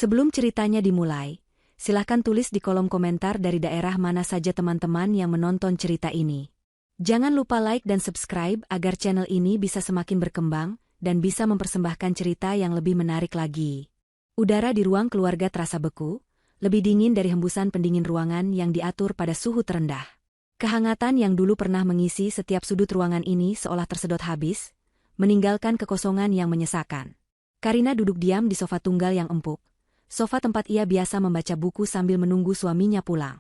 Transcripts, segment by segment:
Sebelum ceritanya dimulai, silahkan tulis di kolom komentar dari daerah mana saja teman-teman yang menonton cerita ini. Jangan lupa like dan subscribe agar channel ini bisa semakin berkembang dan bisa mempersembahkan cerita yang lebih menarik lagi. Udara di ruang keluarga terasa beku, lebih dingin dari hembusan pendingin ruangan yang diatur pada suhu terendah. Kehangatan yang dulu pernah mengisi setiap sudut ruangan ini seolah tersedot habis, meninggalkan kekosongan yang menyesakan. Karina duduk diam di sofa tunggal yang empuk, sofa tempat ia biasa membaca buku sambil menunggu suaminya pulang.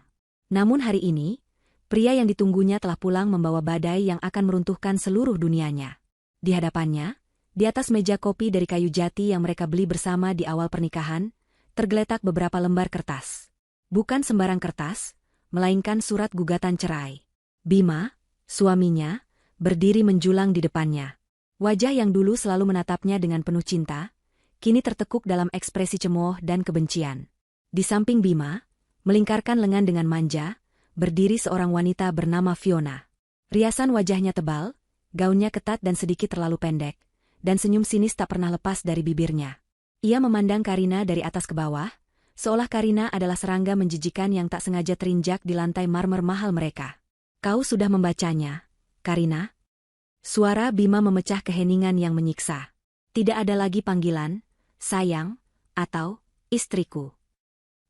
Namun hari ini, pria yang ditunggunya telah pulang membawa badai yang akan meruntuhkan seluruh dunianya. Di hadapannya, di atas meja kopi dari kayu jati yang mereka beli bersama di awal pernikahan, tergeletak beberapa lembar kertas. Bukan sembarang kertas, melainkan surat gugatan cerai. Bima, suaminya, berdiri menjulang di depannya. Wajah yang dulu selalu menatapnya dengan penuh cinta, kini tertekuk dalam ekspresi cemooh dan kebencian. Di samping Bima, melingkarkan lengan dengan manja, berdiri seorang wanita bernama Fiona. Riasan wajahnya tebal, gaunnya ketat dan sedikit terlalu pendek, dan senyum sinis tak pernah lepas dari bibirnya. Ia memandang Karina dari atas ke bawah, seolah Karina adalah serangga menjijikan yang tak sengaja terinjak di lantai marmer mahal mereka. Kau sudah membacanya, Karina? Suara Bima memecah keheningan yang menyiksa. Tidak ada lagi panggilan, sayang, atau istriku.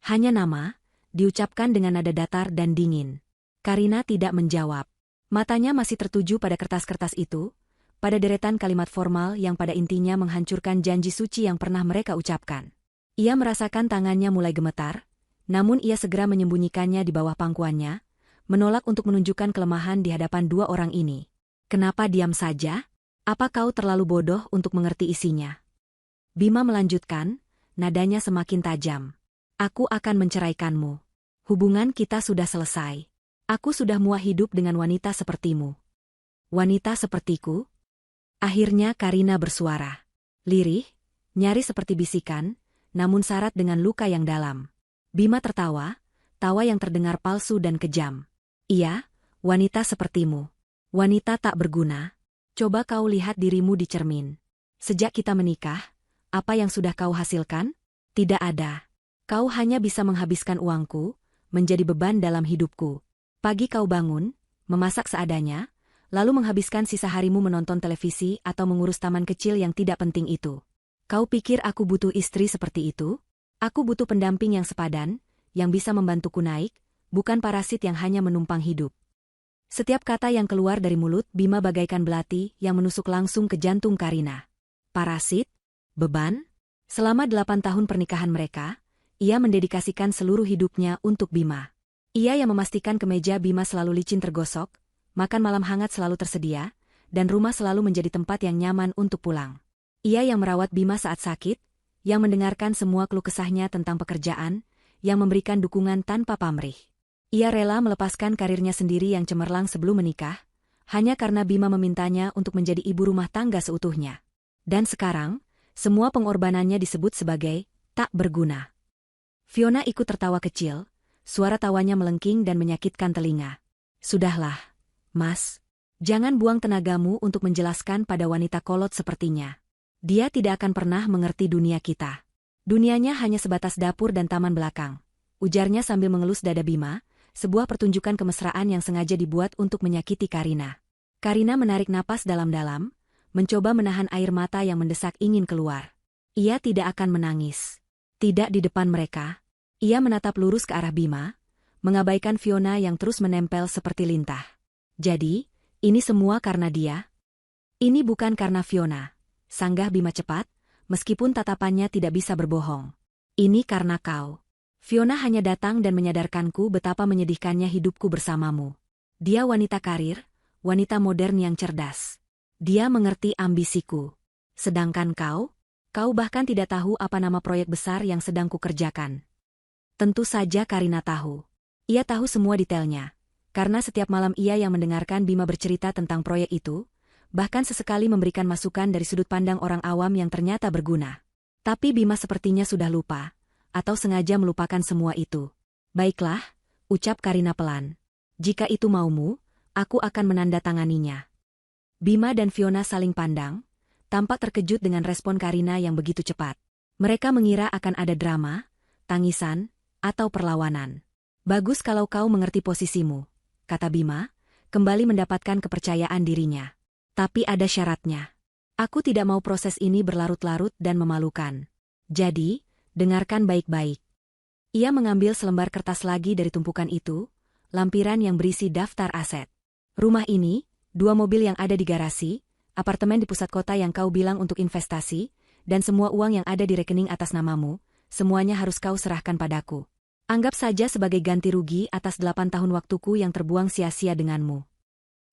Hanya nama, diucapkan dengan nada datar dan dingin. Karina tidak menjawab. Matanya masih tertuju pada kertas-kertas itu, pada deretan kalimat formal yang pada intinya menghancurkan janji suci yang pernah mereka ucapkan. Ia merasakan tangannya mulai gemetar, namun ia segera menyembunyikannya di bawah pangkuannya, menolak untuk menunjukkan kelemahan di hadapan dua orang ini. Kenapa diam saja? Apa kau terlalu bodoh untuk mengerti isinya? Bima melanjutkan, nadanya semakin tajam. Aku akan menceraikanmu. Hubungan kita sudah selesai. Aku sudah muak hidup dengan wanita sepertimu. Wanita sepertiku? Akhirnya Karina bersuara. Lirih, nyaris seperti bisikan, namun syarat dengan luka yang dalam. Bima tertawa, tawa yang terdengar palsu dan kejam. Iya, wanita sepertimu. Wanita tak berguna. Coba kau lihat dirimu di cermin. Sejak kita menikah, apa yang sudah kau hasilkan? Tidak ada. Kau hanya bisa menghabiskan uangku, menjadi beban dalam hidupku. Pagi kau bangun, memasak seadanya, lalu menghabiskan sisa harimu menonton televisi atau mengurus taman kecil yang tidak penting itu. Kau pikir aku butuh istri seperti itu? Aku butuh pendamping yang sepadan, yang bisa membantuku naik, bukan parasit yang hanya menumpang hidup. Setiap kata yang keluar dari mulut Bima bagaikan belati yang menusuk langsung ke jantung Karina. Parasit? Beban? Selama 8 tahun pernikahan mereka, ia mendedikasikan seluruh hidupnya untuk Bima. Ia yang memastikan kemeja Bima selalu licin tergosok, makan malam hangat selalu tersedia, dan rumah selalu menjadi tempat yang nyaman untuk pulang. Ia yang merawat Bima saat sakit, yang mendengarkan semua keluh kesahnya tentang pekerjaan, yang memberikan dukungan tanpa pamrih. Ia rela melepaskan karirnya sendiri yang cemerlang sebelum menikah, hanya karena Bima memintanya untuk menjadi ibu rumah tangga seutuhnya. Dan sekarang, semua pengorbanannya disebut sebagai tak berguna. Fiona ikut tertawa kecil, suara tawanya melengking dan menyakitkan telinga. Sudahlah, Mas. Jangan buang tenagamu untuk menjelaskan pada wanita kolot sepertinya. Dia tidak akan pernah mengerti dunia kita. Dunianya hanya sebatas dapur dan taman belakang, ujarnya sambil mengelus dada Bima, sebuah pertunjukan kemesraan yang sengaja dibuat untuk menyakiti Karina. Karina menarik napas dalam-dalam, mencoba menahan air mata yang mendesak ingin keluar. Ia tidak akan menangis. Tidak di depan mereka. Ia menatap lurus ke arah Bima, mengabaikan Fiona yang terus menempel seperti lintah. Jadi, ini semua karena dia? Ini bukan karena Fiona. Sanggah Bima cepat, meskipun tatapannya tidak bisa berbohong. Ini karena kau. Fiona hanya datang dan menyadarkanku betapa menyedihkannya hidupku bersamamu. Dia wanita karir, wanita modern yang cerdas. Dia mengerti ambisiku. Sedangkan kau bahkan tidak tahu apa nama proyek besar yang sedang kukerjakan. Tentu saja Karina tahu. Ia tahu semua detailnya, karena setiap malam ia yang mendengarkan Bima bercerita tentang proyek itu, bahkan sesekali memberikan masukan dari sudut pandang orang awam yang ternyata berguna. Tapi Bima sepertinya sudah lupa, atau sengaja melupakan semua itu. Baiklah, ucap Karina pelan. Jika itu maumu, aku akan menandatanganinya. Bima dan Fiona saling pandang, tampak terkejut dengan respon Karina yang begitu cepat. Mereka mengira akan ada drama, tangisan, atau perlawanan. Bagus kalau kau mengerti posisimu, kata Bima, kembali mendapatkan kepercayaan dirinya. Tapi ada syaratnya. Aku tidak mau proses ini berlarut-larut dan memalukan. Jadi, dengarkan baik-baik. Ia mengambil selembar kertas lagi dari tumpukan itu, lampiran yang berisi daftar aset. Rumah ini, 2 mobil yang ada di garasi, apartemen di pusat kota yang kau bilang untuk investasi, dan semua uang yang ada di rekening atas namamu, semuanya harus kau serahkan padaku. Anggap saja sebagai ganti rugi atas 8 tahun waktuku yang terbuang sia-sia denganmu.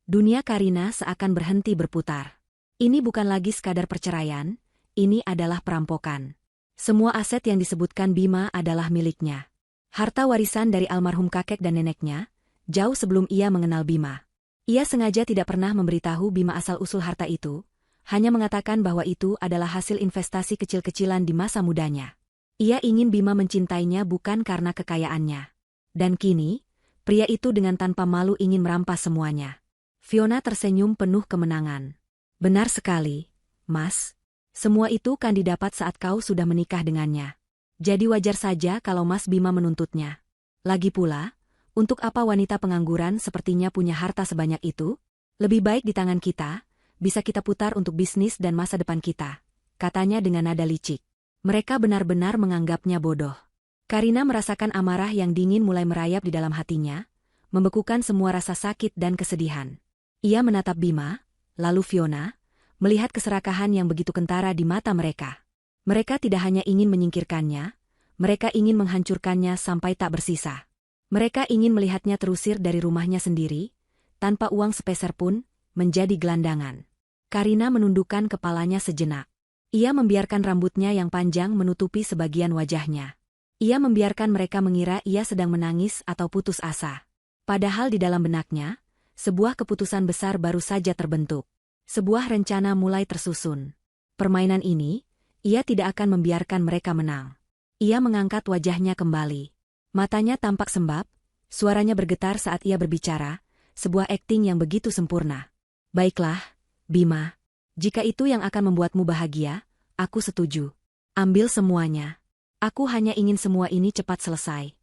Dunia Karina seakan berhenti berputar. Ini bukan lagi sekadar perceraian, ini adalah perampokan. Semua aset yang disebutkan Bima adalah miliknya. Harta warisan dari almarhum kakek dan neneknya, jauh sebelum ia mengenal Bima. Ia sengaja tidak pernah memberitahu Bima asal-usul harta itu, hanya mengatakan bahwa itu adalah hasil investasi kecil-kecilan di masa mudanya. Ia ingin Bima mencintainya bukan karena kekayaannya. Dan kini, pria itu dengan tanpa malu ingin merampas semuanya. Fiona tersenyum penuh kemenangan. Benar sekali, Mas. Semua itu kan didapat saat kau sudah menikah dengannya. Jadi wajar saja kalau Mas Bima menuntutnya. Lagi pula, untuk apa wanita pengangguran sepertinya punya harta sebanyak itu? Lebih baik di tangan kita, bisa kita putar untuk bisnis dan masa depan kita, katanya dengan nada licik. Mereka benar-benar menganggapnya bodoh. Karina merasakan amarah yang dingin mulai merayap di dalam hatinya, membekukan semua rasa sakit dan kesedihan. Ia menatap Bima, lalu Fiona, melihat keserakahan yang begitu kentara di mata mereka. Mereka tidak hanya ingin menyingkirkannya, mereka ingin menghancurkannya sampai tak bersisa. Mereka ingin melihatnya terusir dari rumahnya sendiri, tanpa uang sepeser pun, menjadi gelandangan. Karina menundukkan kepalanya sejenak. Ia membiarkan rambutnya yang panjang menutupi sebagian wajahnya. Ia membiarkan mereka mengira ia sedang menangis atau putus asa. Padahal di dalam benaknya, sebuah keputusan besar baru saja terbentuk. Sebuah rencana mulai tersusun. Permainan ini, ia tidak akan membiarkan mereka menang. Ia mengangkat wajahnya kembali. Matanya tampak sembab, suaranya bergetar saat ia berbicara, sebuah akting yang begitu sempurna. Baiklah, Bima. Jika itu yang akan membuatmu bahagia, aku setuju. Ambil semuanya. Aku hanya ingin semua ini cepat selesai.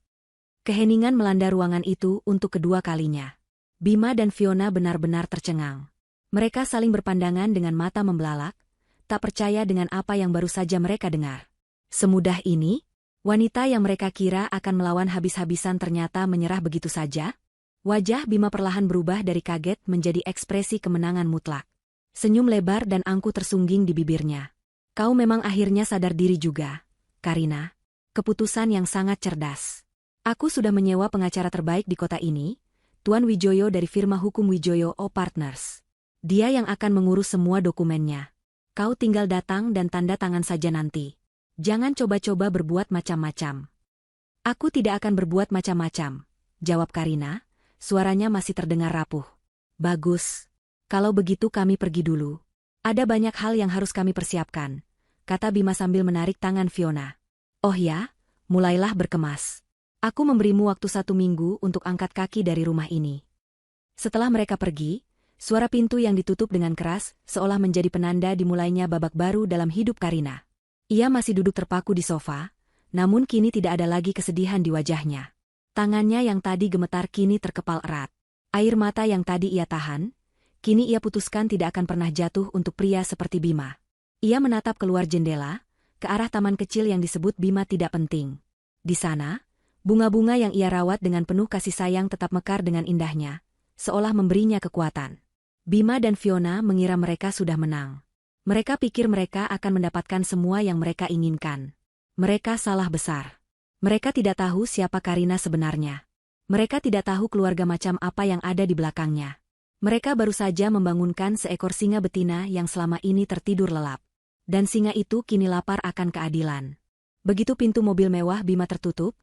Keheningan melanda ruangan itu untuk kedua kalinya. Bima dan Fiona benar-benar tercengang. Mereka saling berpandangan dengan mata membelalak, tak percaya dengan apa yang baru saja mereka dengar. Semudah ini, wanita yang mereka kira akan melawan habis-habisan ternyata menyerah begitu saja. Wajah Bima perlahan berubah dari kaget menjadi ekspresi kemenangan mutlak. Senyum lebar dan angkuh tersungging di bibirnya. Kau memang akhirnya sadar diri juga, Karina. Keputusan yang sangat cerdas. Aku sudah menyewa pengacara terbaik di kota ini, Tuan Wijoyo dari firma hukum Wijoyo Partners. Dia yang akan mengurus semua dokumennya. Kau tinggal datang dan tanda tangan saja nanti. Jangan coba-coba berbuat macam-macam. Aku tidak akan berbuat macam-macam, jawab Karina, suaranya masih terdengar rapuh. Bagus. Kalau begitu kami pergi dulu. Ada banyak hal yang harus kami persiapkan, kata Bima sambil menarik tangan Fiona. Oh ya, mulailah berkemas. Aku memberimu waktu 1 minggu untuk angkat kaki dari rumah ini. Setelah mereka pergi, suara pintu yang ditutup dengan keras, seolah menjadi penanda dimulainya babak baru dalam hidup Karina. Ia masih duduk terpaku di sofa, namun kini tidak ada lagi kesedihan di wajahnya. Tangannya yang tadi gemetar kini terkepal erat. Air mata yang tadi ia tahan, kini ia putuskan tidak akan pernah jatuh untuk pria seperti Bima. Ia menatap keluar jendela, ke arah taman kecil yang disebut Bima tidak penting. Di sana, bunga-bunga yang ia rawat dengan penuh kasih sayang tetap mekar dengan indahnya, seolah memberinya kekuatan. Bima dan Fiona mengira mereka sudah menang. Mereka pikir mereka akan mendapatkan semua yang mereka inginkan. Mereka salah besar. Mereka tidak tahu siapa Karina sebenarnya. Mereka tidak tahu keluarga macam apa yang ada di belakangnya. Mereka baru saja membangunkan seekor singa betina yang selama ini tertidur lelap. Dan singa itu kini lapar akan keadilan. Begitu pintu mobil mewah Bima tertutup,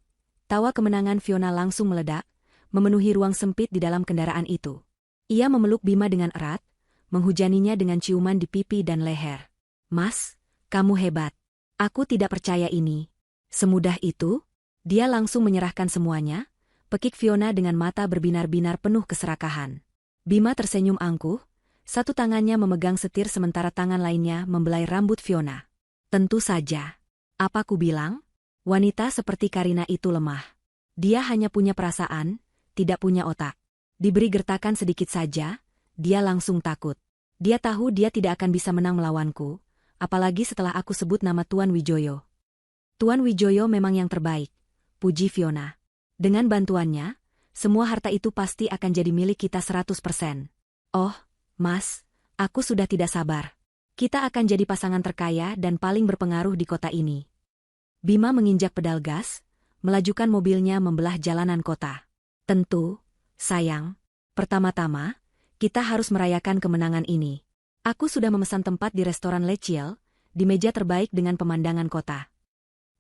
tawa kemenangan Fiona langsung meledak, memenuhi ruang sempit di dalam kendaraan itu. Ia memeluk Bima dengan erat, menghujaninya dengan ciuman di pipi dan leher. Mas, kamu hebat. Aku tidak percaya ini. Semudah itu? Dia langsung menyerahkan semuanya, pekik Fiona dengan mata berbinar-binar penuh keserakahan. Bima tersenyum angkuh, satu tangannya memegang setir sementara tangan lainnya membelai rambut Fiona. Tentu saja. Apa ku bilang? Wanita seperti Karina itu lemah. Dia hanya punya perasaan, tidak punya otak. Diberi gertakan sedikit saja, dia langsung takut. Dia tahu dia tidak akan bisa menang melawanku, apalagi setelah aku sebut nama Tuan Wijoyo. Tuan Wijoyo memang yang terbaik, puji Fiona. Dengan bantuannya, semua harta itu pasti akan jadi milik kita 100%. Oh, Mas, aku sudah tidak sabar. Kita akan jadi pasangan terkaya dan paling berpengaruh di kota ini. Bima menginjak pedal gas, melajukan mobilnya membelah jalanan kota. Tentu, sayang, pertama-tama, kita harus merayakan kemenangan ini. Aku sudah memesan tempat di restoran Lechiel, di meja terbaik dengan pemandangan kota.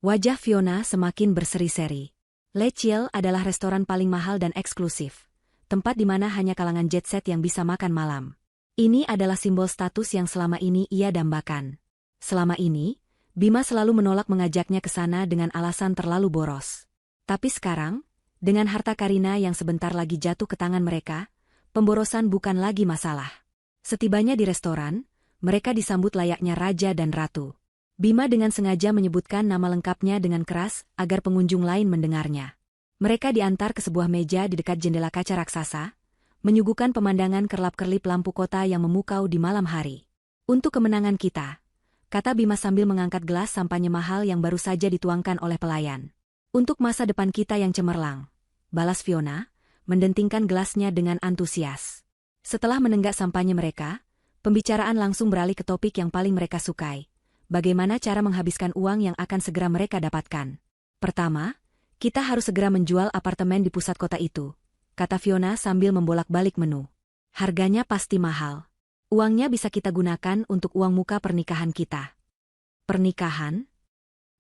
Wajah Fiona semakin berseri-seri. Lechiel adalah restoran paling mahal dan eksklusif, tempat di mana hanya kalangan jet set yang bisa makan malam. Ini adalah simbol status yang selama ini ia dambakan. Selama ini, Bima selalu menolak mengajaknya ke sana dengan alasan terlalu boros. Tapi sekarang, dengan harta Karina yang sebentar lagi jatuh ke tangan mereka, pemborosan bukan lagi masalah. Setibanya di restoran, mereka disambut layaknya raja dan ratu. Bima dengan sengaja menyebutkan nama lengkapnya dengan keras agar pengunjung lain mendengarnya. Mereka diantar ke sebuah meja di dekat jendela kaca raksasa, menyuguhkan pemandangan kerlap-kerlip lampu kota yang memukau di malam hari. Untuk kemenangan kita, kata Bima sambil mengangkat gelas sampanye mahal yang baru saja dituangkan oleh pelayan. Untuk masa depan kita yang cemerlang, balas Fiona, mendentingkan gelasnya dengan antusias. Setelah menenggak sampanye mereka, pembicaraan langsung beralih ke topik yang paling mereka sukai. Bagaimana cara menghabiskan uang yang akan segera mereka dapatkan? Pertama, kita harus segera menjual apartemen di pusat kota itu, kata Fiona sambil membolak-balik menu. Harganya pasti mahal. Uangnya bisa kita gunakan untuk uang muka pernikahan kita. Pernikahan?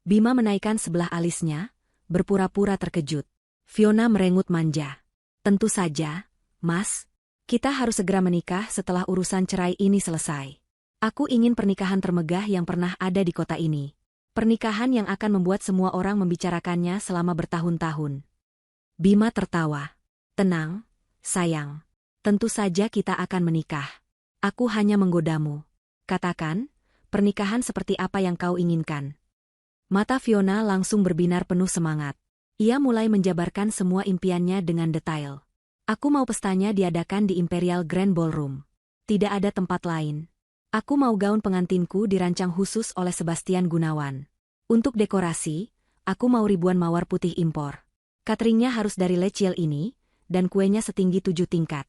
Bima menaikkan sebelah alisnya, berpura-pura terkejut. Fiona merengut manja. Tentu saja, Mas. Kita harus segera menikah setelah urusan cerai ini selesai. Aku ingin pernikahan termegah yang pernah ada di kota ini. Pernikahan yang akan membuat semua orang membicarakannya selama bertahun-tahun. Bima tertawa. Tenang, sayang. Tentu saja kita akan menikah. Aku hanya menggodamu. Katakan, pernikahan seperti apa yang kau inginkan. Mata Fiona langsung berbinar penuh semangat. Ia mulai menjabarkan semua impiannya dengan detail. Aku mau pestanya diadakan di Imperial Grand Ballroom. Tidak ada tempat lain. Aku mau gaun pengantinku dirancang khusus oleh Sebastian Gunawan. Untuk dekorasi, aku mau ribuan mawar putih impor. Cateringnya harus dari Lechiel ini, dan kuenya setinggi 7 tingkat.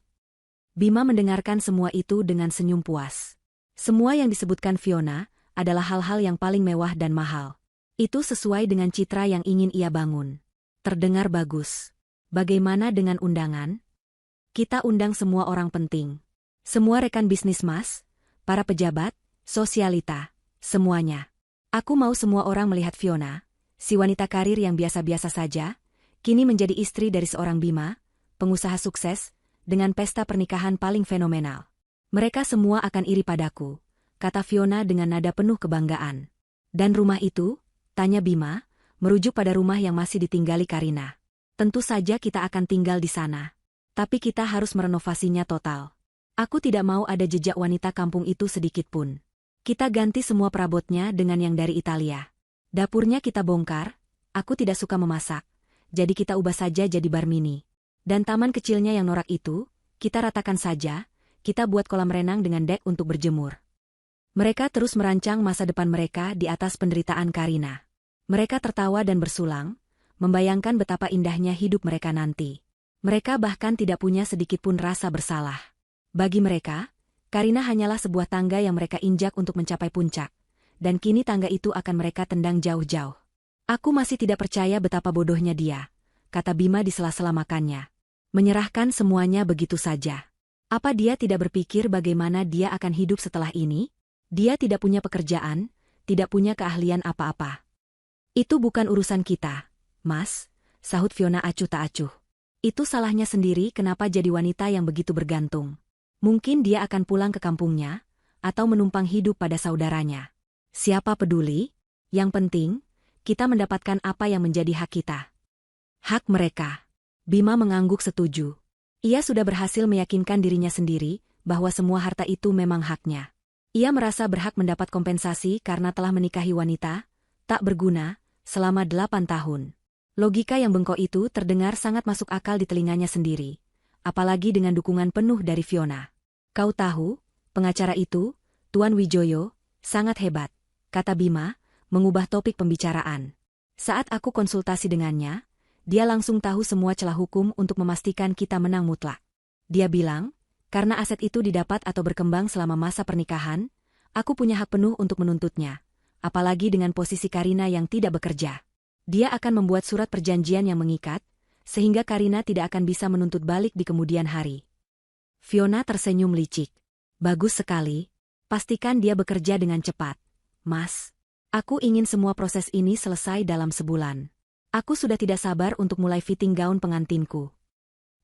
Bima mendengarkan semua itu dengan senyum puas. Semua yang disebutkan Fiona adalah hal-hal yang paling mewah dan mahal. Itu sesuai dengan citra yang ingin ia bangun. Terdengar bagus. Bagaimana dengan undangan? Kita undang semua orang penting. Semua rekan bisnis Mas, para pejabat, sosialita, semuanya. Aku mau semua orang melihat Fiona, si wanita karir yang biasa-biasa saja, kini menjadi istri dari seorang Bima, pengusaha sukses, dengan pesta pernikahan paling fenomenal. Mereka semua akan iri padaku, kata Fiona dengan nada penuh kebanggaan. Dan rumah itu? Tanya Bima, merujuk pada rumah yang masih ditinggali Karina. Tentu saja kita akan tinggal di sana. Tapi kita harus merenovasinya total. Aku tidak mau ada jejak wanita kampung itu sedikit pun. Kita ganti semua perabotnya dengan yang dari Italia. Dapurnya kita bongkar, aku tidak suka memasak, jadi kita ubah saja jadi bar mini. Dan taman kecilnya yang norak itu, kita ratakan saja, kita buat kolam renang dengan dek untuk berjemur. Mereka terus merancang masa depan mereka di atas penderitaan Karina. Mereka tertawa dan bersulang, membayangkan betapa indahnya hidup mereka nanti. Mereka bahkan tidak punya sedikit pun rasa bersalah. Bagi mereka, Karina hanyalah sebuah tangga yang mereka injak untuk mencapai puncak, dan kini tangga itu akan mereka tendang jauh-jauh. Aku masih tidak percaya betapa bodohnya dia, kata Bima di sela-sela makannya. Menyerahkan semuanya begitu saja. Apa dia tidak berpikir bagaimana dia akan hidup setelah ini? Dia tidak punya pekerjaan, tidak punya keahlian apa-apa. Itu bukan urusan kita, Mas, sahut Fiona acuh tak acuh. Itu salahnya sendiri kenapa jadi wanita yang begitu bergantung. Mungkin dia akan pulang ke kampungnya, atau menumpang hidup pada saudaranya. Siapa peduli? Yang penting, kita mendapatkan apa yang menjadi hak kita. Hak mereka. Bima mengangguk setuju. Ia sudah berhasil meyakinkan dirinya sendiri bahwa semua harta itu memang haknya. Ia merasa berhak mendapat kompensasi karena telah menikahi wanita, tak berguna, selama 8 tahun. Logika yang bengkok itu terdengar sangat masuk akal di telinganya sendiri, apalagi dengan dukungan penuh dari Fiona. Kau tahu, pengacara itu, Tuan Wijoyo, sangat hebat, kata Bima, mengubah topik pembicaraan. Saat aku konsultasi dengannya, dia langsung tahu semua celah hukum untuk memastikan kita menang mutlak. Dia bilang, karena aset itu didapat atau berkembang selama masa pernikahan, aku punya hak penuh untuk menuntutnya, apalagi dengan posisi Karina yang tidak bekerja. Dia akan membuat surat perjanjian yang mengikat, sehingga Karina tidak akan bisa menuntut balik di kemudian hari. Fiona tersenyum licik. Bagus sekali, pastikan dia bekerja dengan cepat. Mas, aku ingin semua proses ini selesai dalam sebulan. Aku sudah tidak sabar untuk mulai fitting gaun pengantinku.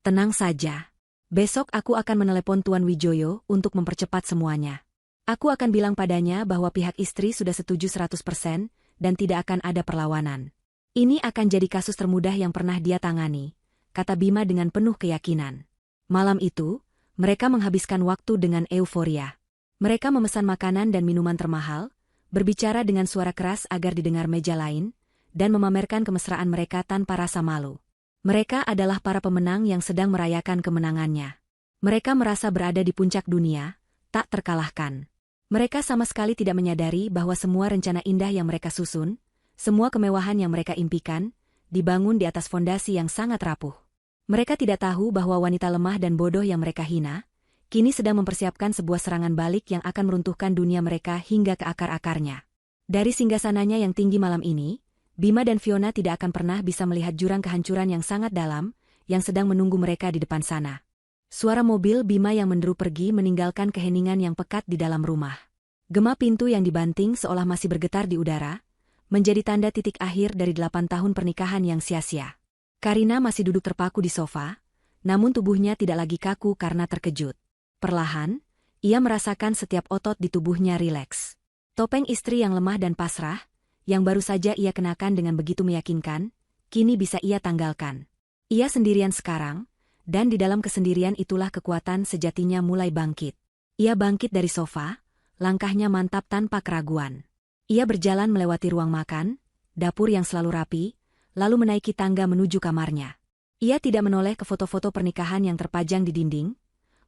Tenang saja. Besok aku akan menelepon Tuan Wijoyo untuk mempercepat semuanya. Aku akan bilang padanya bahwa pihak istri sudah setuju 100% dan tidak akan ada perlawanan. Ini akan jadi kasus termudah yang pernah dia tangani, kata Bima dengan penuh keyakinan. Malam itu, mereka menghabiskan waktu dengan euforia. Mereka memesan makanan dan minuman termahal, berbicara dengan suara keras agar didengar meja lain, dan memamerkan kemesraan mereka tanpa rasa malu. Mereka adalah para pemenang yang sedang merayakan kemenangannya. Mereka merasa berada di puncak dunia, tak terkalahkan. Mereka sama sekali tidak menyadari bahwa semua rencana indah yang mereka susun, semua kemewahan yang mereka impikan, dibangun di atas fondasi yang sangat rapuh. Mereka tidak tahu bahwa wanita lemah dan bodoh yang mereka hina, kini sedang mempersiapkan sebuah serangan balik yang akan meruntuhkan dunia mereka hingga ke akar-akarnya. Dari singgasananya yang tinggi malam ini, Bima dan Fiona tidak akan pernah bisa melihat jurang kehancuran yang sangat dalam, yang sedang menunggu mereka di depan sana. Suara mobil Bima yang menderu pergi meninggalkan keheningan yang pekat di dalam rumah. Gema pintu yang dibanting seolah masih bergetar di udara, menjadi tanda titik akhir dari 8 tahun pernikahan yang sia-sia. Karina masih duduk terpaku di sofa, namun tubuhnya tidak lagi kaku karena terkejut. Perlahan, ia merasakan setiap otot di tubuhnya rileks. Topeng istri yang lemah dan pasrah, yang baru saja ia kenakan dengan begitu meyakinkan, kini bisa ia tanggalkan. Ia sendirian sekarang, dan di dalam kesendirian itulah kekuatan sejatinya mulai bangkit. Ia bangkit dari sofa, langkahnya mantap tanpa keraguan. Ia berjalan melewati ruang makan, dapur yang selalu rapi, lalu menaiki tangga menuju kamarnya. Ia tidak menoleh ke foto-foto pernikahan yang terpajang di dinding,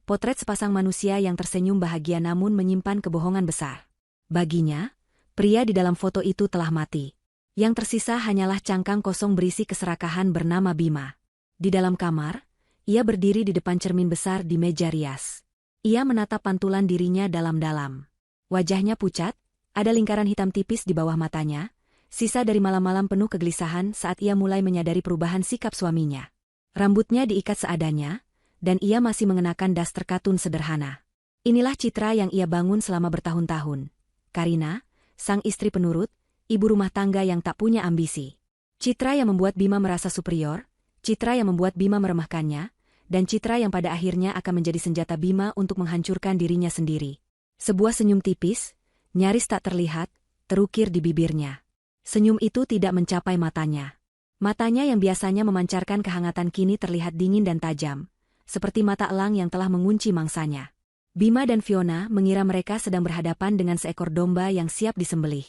potret sepasang manusia yang tersenyum bahagia namun menyimpan kebohongan besar. Baginya, pria di dalam foto itu telah mati. Yang tersisa hanyalah cangkang kosong berisi keserakahan bernama Bima. Di dalam kamar, ia berdiri di depan cermin besar di meja rias. Ia menatap pantulan dirinya dalam-dalam. Wajahnya pucat, ada lingkaran hitam tipis di bawah matanya, sisa dari malam-malam penuh kegelisahan saat ia mulai menyadari perubahan sikap suaminya. Rambutnya diikat seadanya, dan ia masih mengenakan daster katun sederhana. Inilah citra yang ia bangun selama bertahun-tahun. Karina, sang istri penurut, ibu rumah tangga yang tak punya ambisi. Citra yang membuat Bima merasa superior, citra yang membuat Bima meremehkannya, dan citra yang pada akhirnya akan menjadi senjata Bima untuk menghancurkan dirinya sendiri. Sebuah senyum tipis, nyaris tak terlihat, terukir di bibirnya. Senyum itu tidak mencapai matanya. Matanya yang biasanya memancarkan kehangatan kini terlihat dingin dan tajam, seperti mata elang yang telah mengunci mangsanya. Bima dan Fiona mengira mereka sedang berhadapan dengan seekor domba yang siap disembelih.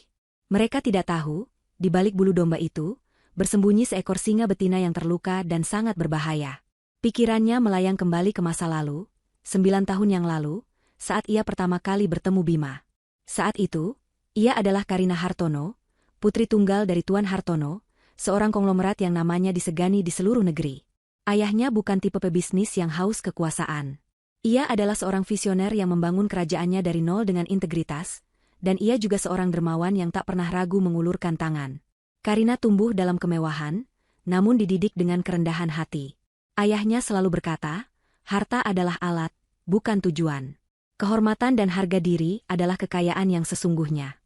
Mereka tidak tahu, di balik bulu domba itu, bersembunyi seekor singa betina yang terluka dan sangat berbahaya. Pikirannya melayang kembali ke masa lalu, 9 tahun yang lalu, saat ia pertama kali bertemu Bima. Saat itu, ia adalah Karina Hartono, putri tunggal dari Tuan Hartono, seorang konglomerat yang namanya disegani di seluruh negeri. Ayahnya bukan tipe pebisnis yang haus kekuasaan. Ia adalah seorang visioner yang membangun kerajaannya dari nol dengan integritas, dan ia juga seorang dermawan yang tak pernah ragu mengulurkan tangan. Karina tumbuh dalam kemewahan, namun dididik dengan kerendahan hati. Ayahnya selalu berkata, harta adalah alat, bukan tujuan. Kehormatan dan harga diri adalah kekayaan yang sesungguhnya.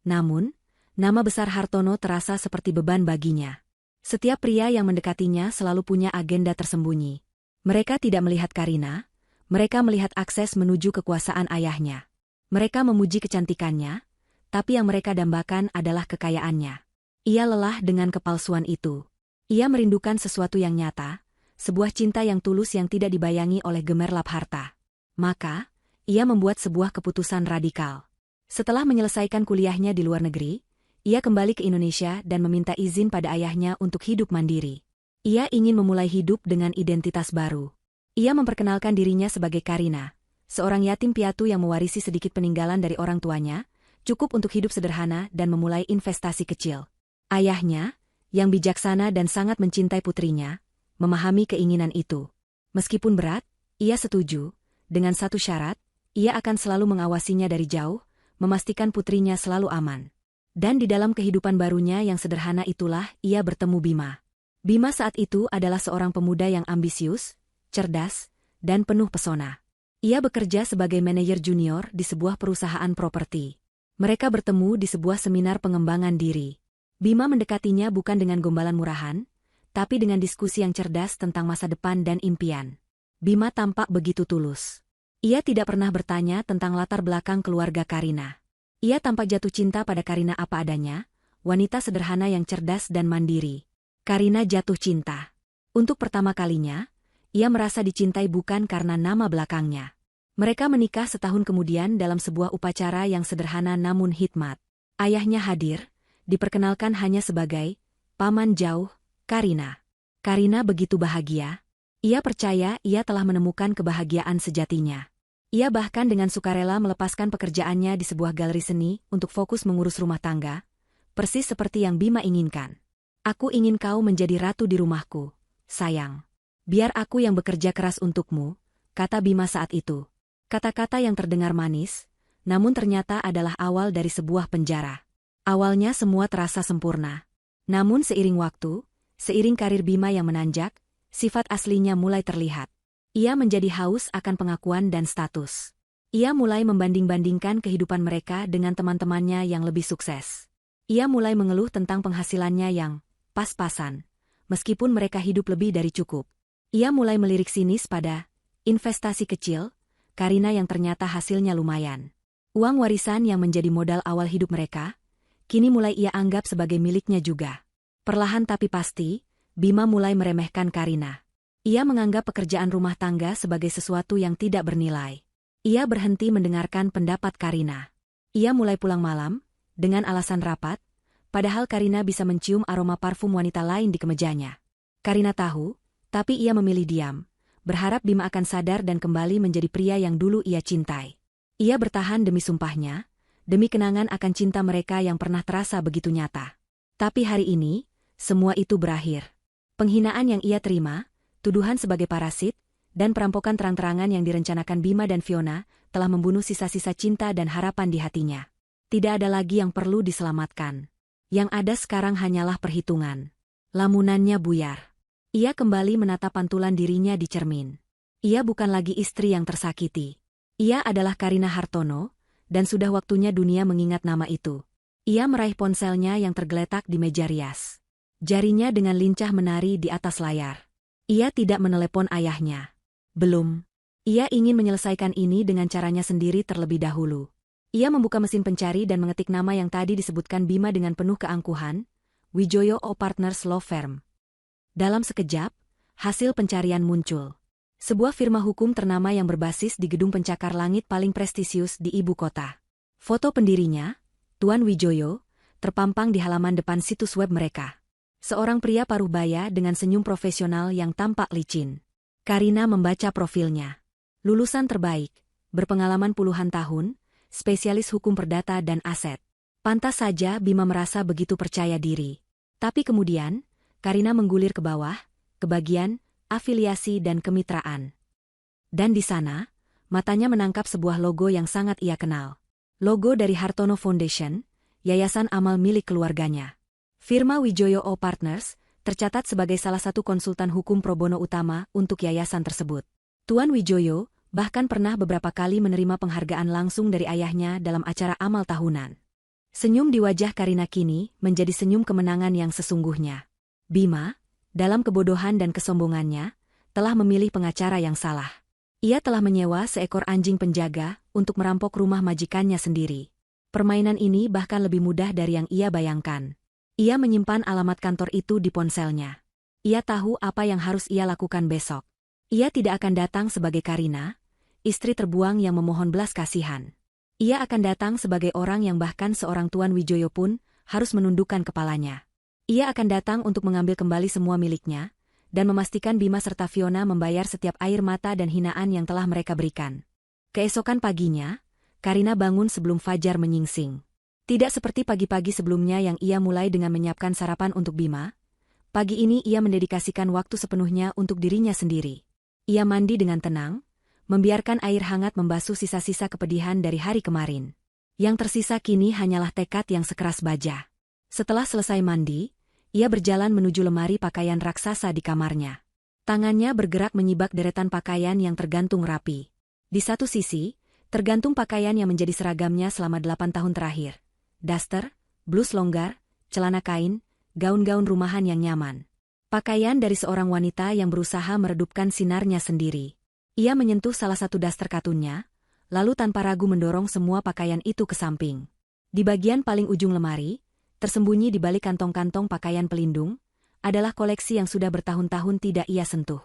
Namun, nama besar Hartono terasa seperti beban baginya. Setiap pria yang mendekatinya selalu punya agenda tersembunyi. Mereka tidak melihat Karina, mereka melihat akses menuju kekuasaan ayahnya. Mereka memuji kecantikannya, tapi yang mereka dambakan adalah kekayaannya. Ia lelah dengan kepalsuan itu. Ia merindukan sesuatu yang nyata, sebuah cinta yang tulus yang tidak dibayangi oleh gemerlap harta. Maka, ia membuat sebuah keputusan radikal. Setelah menyelesaikan kuliahnya di luar negeri, Ia kembali ke Indonesia dan meminta izin pada ayahnya untuk hidup mandiri. Ia ingin memulai hidup dengan identitas baru. Ia memperkenalkan dirinya sebagai Karina, seorang yatim piatu yang mewarisi sedikit peninggalan dari orang tuanya, cukup untuk hidup sederhana dan memulai investasi kecil. Ayahnya, yang bijaksana dan sangat mencintai putrinya, memahami keinginan itu. Meskipun berat, ia setuju, dengan satu syarat, ia akan selalu mengawasinya dari jauh, memastikan putrinya selalu aman. Dan di dalam kehidupan barunya yang sederhana itulah ia bertemu Bima. Bima saat itu adalah seorang pemuda yang ambisius, cerdas, dan penuh pesona. Ia bekerja sebagai manajer junior di sebuah perusahaan properti. Mereka bertemu di sebuah seminar pengembangan diri. Bima mendekatinya bukan dengan gombalan murahan, tapi dengan diskusi yang cerdas tentang masa depan dan impian. Bima tampak begitu tulus. Ia tidak pernah bertanya tentang latar belakang keluarga Karina. Ia tampak jatuh cinta pada Karina apa adanya, wanita sederhana yang cerdas dan mandiri. Karina jatuh cinta. Untuk pertama kalinya, ia merasa dicintai bukan karena nama belakangnya. Mereka menikah setahun kemudian dalam sebuah upacara yang sederhana namun hikmat. Ayahnya hadir, diperkenalkan hanya sebagai paman jauh, Karina. Karina begitu bahagia. Ia percaya ia telah menemukan kebahagiaan sejatinya. Ia bahkan dengan sukarela melepaskan pekerjaannya di sebuah galeri seni untuk fokus mengurus rumah tangga, persis seperti yang Bima inginkan. Aku ingin kau menjadi ratu di rumahku, sayang. Biar aku yang bekerja keras untukmu, kata Bima saat itu. Kata-kata yang terdengar manis, namun ternyata adalah awal dari sebuah penjara. Awalnya semua terasa sempurna. Namun seiring waktu, seiring karir Bima yang menanjak, sifat aslinya mulai terlihat. Ia menjadi haus akan pengakuan dan status. Ia mulai membanding-bandingkan kehidupan mereka dengan teman-temannya yang lebih sukses. Ia mulai mengeluh tentang penghasilannya yang pas-pasan, meskipun mereka hidup lebih dari cukup. Ia mulai melirik sinis pada investasi kecil, Karina yang ternyata hasilnya lumayan. Uang warisan yang menjadi modal awal hidup mereka, kini mulai ia anggap sebagai miliknya juga. Perlahan tapi pasti, Bima mulai meremehkan Karina. Ia menganggap pekerjaan rumah tangga sebagai sesuatu yang tidak bernilai. Ia berhenti mendengarkan pendapat Karina. Ia mulai pulang malam, dengan alasan rapat, padahal Karina bisa mencium aroma parfum wanita lain di kemejanya. Karina tahu, tapi ia memilih diam, berharap Bima akan sadar dan kembali menjadi pria yang dulu ia cintai. Ia bertahan demi sumpahnya, demi kenangan akan cinta mereka yang pernah terasa begitu nyata. Tapi hari ini, semua itu berakhir. Penghinaan yang ia terima, tuduhan sebagai parasit, dan perampokan terang-terangan yang direncanakan Bima dan Fiona telah membunuh sisa-sisa cinta dan harapan di hatinya. Tidak ada lagi yang perlu diselamatkan. Yang ada sekarang hanyalah perhitungan. Lamunannya buyar. Ia kembali menatap pantulan dirinya di cermin. Ia bukan lagi istri yang tersakiti. Ia adalah Karina Hartono, dan sudah waktunya dunia mengingat nama itu. Ia meraih ponselnya yang tergeletak di meja rias. Jarinya dengan lincah menari di atas layar. Ia tidak menelepon ayahnya. Belum. Ia ingin menyelesaikan ini dengan caranya sendiri terlebih dahulu. Ia membuka mesin pencari dan mengetik nama yang tadi disebutkan Bima dengan penuh keangkuhan, Wijoyo O Partners Law Firm. Dalam sekejap, hasil pencarian muncul. Sebuah firma hukum ternama yang berbasis di gedung pencakar langit paling prestisius di ibu kota. Foto pendirinya, Tuan Wijoyo, terpampang di halaman depan situs web mereka. Seorang pria paruh baya dengan senyum profesional yang tampak licin. Karina membaca profilnya. Lulusan terbaik, berpengalaman puluhan tahun, spesialis hukum perdata dan aset. Pantas saja Bima merasa begitu percaya diri. Tapi kemudian, Karina menggulir ke bawah, ke bagian afiliasi dan kemitraan. Dan di sana, matanya menangkap sebuah logo yang sangat ia kenal. Logo dari Hartono Foundation, yayasan amal milik keluarganya. Firma Wijoyo O Partners tercatat sebagai salah satu konsultan hukum pro bono utama untuk yayasan tersebut. Tuan Wijoyo bahkan pernah beberapa kali menerima penghargaan langsung dari ayahnya dalam acara amal tahunan. Senyum di wajah Karina kini menjadi senyum kemenangan yang sesungguhnya. Bima, dalam kebodohan dan kesombongannya, telah memilih pengacara yang salah. Ia telah menyewa seekor anjing penjaga untuk merampok rumah majikannya sendiri. Permainan ini bahkan lebih mudah dari yang ia bayangkan. Ia menyimpan alamat kantor itu di ponselnya. Ia tahu apa yang harus ia lakukan besok. Ia tidak akan datang sebagai Karina, istri terbuang yang memohon belas kasihan. Ia akan datang sebagai orang yang bahkan seorang Tuan Wijoyo pun harus menundukkan kepalanya. Ia akan datang untuk mengambil kembali semua miliknya, dan memastikan Bima serta Fiona membayar setiap air mata dan hinaan yang telah mereka berikan. Keesokan paginya, Karina bangun sebelum fajar menyingsing. Tidak seperti pagi-pagi sebelumnya yang ia mulai dengan menyiapkan sarapan untuk Bima. Pagi ini ia mendedikasikan waktu sepenuhnya untuk dirinya sendiri. Ia mandi dengan tenang, membiarkan air hangat membasuh sisa-sisa kepedihan dari hari kemarin. Yang tersisa kini hanyalah tekad yang sekeras baja. Setelah selesai mandi, ia berjalan menuju lemari pakaian raksasa di kamarnya. Tangannya bergerak menyibak deretan pakaian yang tergantung rapi. Di satu sisi, tergantung pakaian yang menjadi seragamnya selama 8 tahun terakhir. Daster, blus longgar, celana kain, gaun-gaun rumahan yang nyaman. Pakaian dari seorang wanita yang berusaha meredupkan sinarnya sendiri. Ia menyentuh salah satu daster katunnya, lalu tanpa ragu mendorong semua pakaian itu ke samping. Di bagian paling ujung lemari, tersembunyi di balik kantong-kantong pakaian pelindung, adalah koleksi yang sudah bertahun-tahun tidak ia sentuh.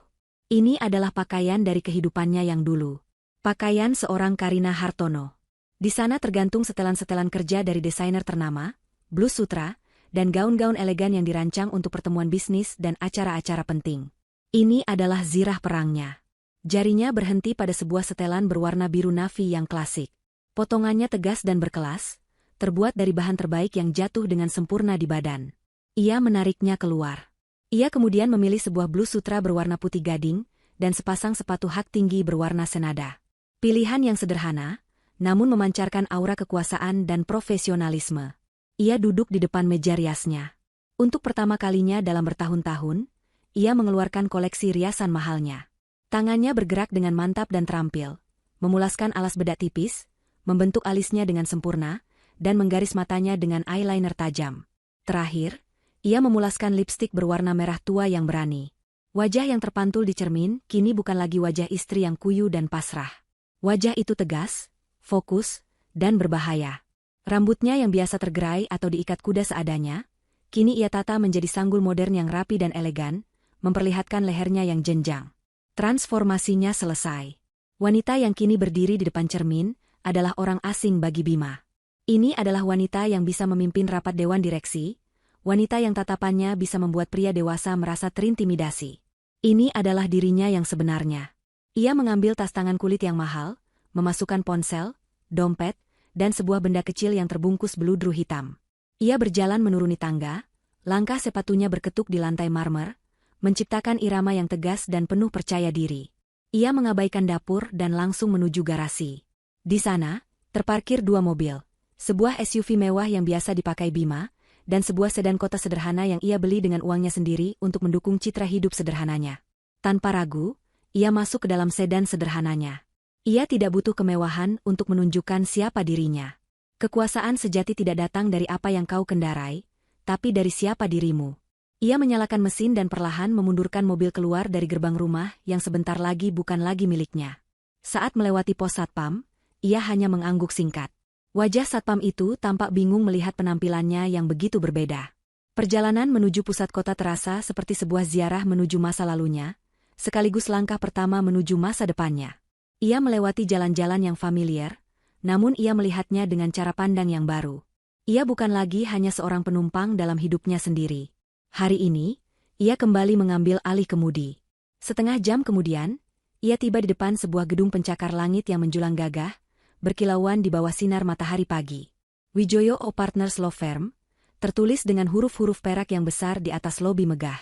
Ini adalah pakaian dari kehidupannya yang dulu. Pakaian seorang Karina Hartono. Di sana tergantung setelan-setelan kerja dari desainer ternama, blus sutra, dan gaun-gaun elegan yang dirancang untuk pertemuan bisnis dan acara-acara penting. Ini adalah zirah perangnya. Jarinya berhenti pada sebuah setelan berwarna biru navy yang klasik. Potongannya tegas dan berkelas, terbuat dari bahan terbaik yang jatuh dengan sempurna di badan. Ia menariknya keluar. Ia kemudian memilih sebuah blus sutra berwarna putih gading, dan sepasang sepatu hak tinggi berwarna senada. Pilihan yang sederhana, namun memancarkan aura kekuasaan dan profesionalisme. Ia duduk di depan meja riasnya. Untuk pertama kalinya dalam bertahun-tahun, ia mengeluarkan koleksi riasan mahalnya. Tangannya bergerak dengan mantap dan terampil, memulaskan alas bedak tipis, membentuk alisnya dengan sempurna, dan menggaris matanya dengan eyeliner tajam. Terakhir, ia memulaskan lipstik berwarna merah tua yang berani. Wajah yang terpantul di cermin kini bukan lagi wajah istri yang kuyu dan pasrah. Wajah itu tegas, fokus, dan berbahaya. Rambutnya yang biasa tergerai atau diikat kuda seadanya, kini ia tata menjadi sanggul modern yang rapi dan elegan, memperlihatkan lehernya yang jenjang. Transformasinya selesai. Wanita yang kini berdiri di depan cermin adalah orang asing bagi Bima. Ini adalah wanita yang bisa memimpin rapat dewan direksi, wanita yang tatapannya bisa membuat pria dewasa merasa terintimidasi. Ini adalah dirinya yang sebenarnya. Ia mengambil tas tangan kulit yang mahal, memasukkan ponsel, dompet, dan sebuah benda kecil yang terbungkus beludru hitam. Ia berjalan menuruni tangga, langkah sepatunya berketuk di lantai marmer, menciptakan irama yang tegas dan penuh percaya diri. Ia mengabaikan dapur dan langsung menuju garasi. Di sana, terparkir 2 mobil. Sebuah SUV mewah yang biasa dipakai Bima, dan sebuah sedan kota sederhana yang ia beli dengan uangnya sendiri untuk mendukung citra hidup sederhananya. Tanpa ragu, ia masuk ke dalam sedan sederhananya. Ia tidak butuh kemewahan untuk menunjukkan siapa dirinya. Kekuasaan sejati tidak datang dari apa yang kau kendarai, tapi dari siapa dirimu. Ia menyalakan mesin dan perlahan memundurkan mobil keluar dari gerbang rumah yang sebentar lagi bukan lagi miliknya. Saat melewati pos satpam, ia hanya mengangguk singkat. Wajah satpam itu tampak bingung melihat penampilannya yang begitu berbeda. Perjalanan menuju pusat kota terasa seperti sebuah ziarah menuju masa lalunya, sekaligus langkah pertama menuju masa depannya. Ia melewati jalan-jalan yang familiar, namun ia melihatnya dengan cara pandang yang baru. Ia bukan lagi hanya seorang penumpang dalam hidupnya sendiri. Hari ini, ia kembali mengambil alih kemudi. Setengah jam kemudian, ia tiba di depan sebuah gedung pencakar langit yang menjulang gagah, berkilauan di bawah sinar matahari pagi. Wijoyo O Partners Law Firm, tertulis dengan huruf-huruf perak yang besar di atas lobi megah.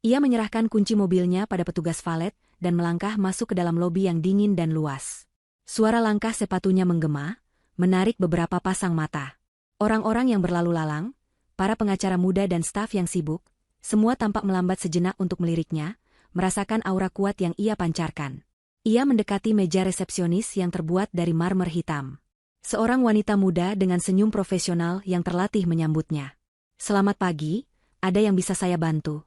Ia menyerahkan kunci mobilnya pada petugas valet dan melangkah masuk ke dalam lobi yang dingin dan luas. Suara langkah sepatunya menggema, menarik beberapa pasang mata. Orang-orang yang berlalu lalang, para pengacara muda dan staf yang sibuk, semua tampak melambat sejenak untuk meliriknya, merasakan aura kuat yang ia pancarkan. Ia mendekati meja resepsionis yang terbuat dari marmer hitam. Seorang wanita muda dengan senyum profesional yang terlatih menyambutnya. "Selamat pagi, ada yang bisa saya bantu?"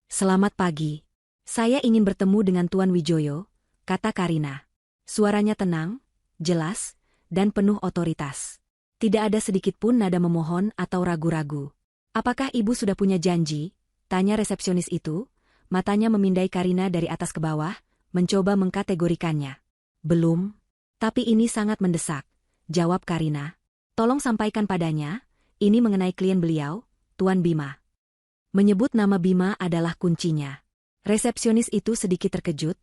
"Selamat pagi. Saya ingin bertemu dengan Tuan Wijoyo," kata Karina. Suaranya tenang, jelas, dan penuh otoritas. Tidak ada sedikit pun nada memohon atau ragu-ragu. "Apakah ibu sudah punya janji?" tanya resepsionis itu, matanya memindai Karina dari atas ke bawah, mencoba mengkategorikannya. "Belum. Tapi ini sangat mendesak," jawab Karina. "Tolong sampaikan padanya, Ini mengenai klien beliau, Tuan Bima. Menyebut nama Bima adalah kuncinya. Resepsionis itu sedikit terkejut,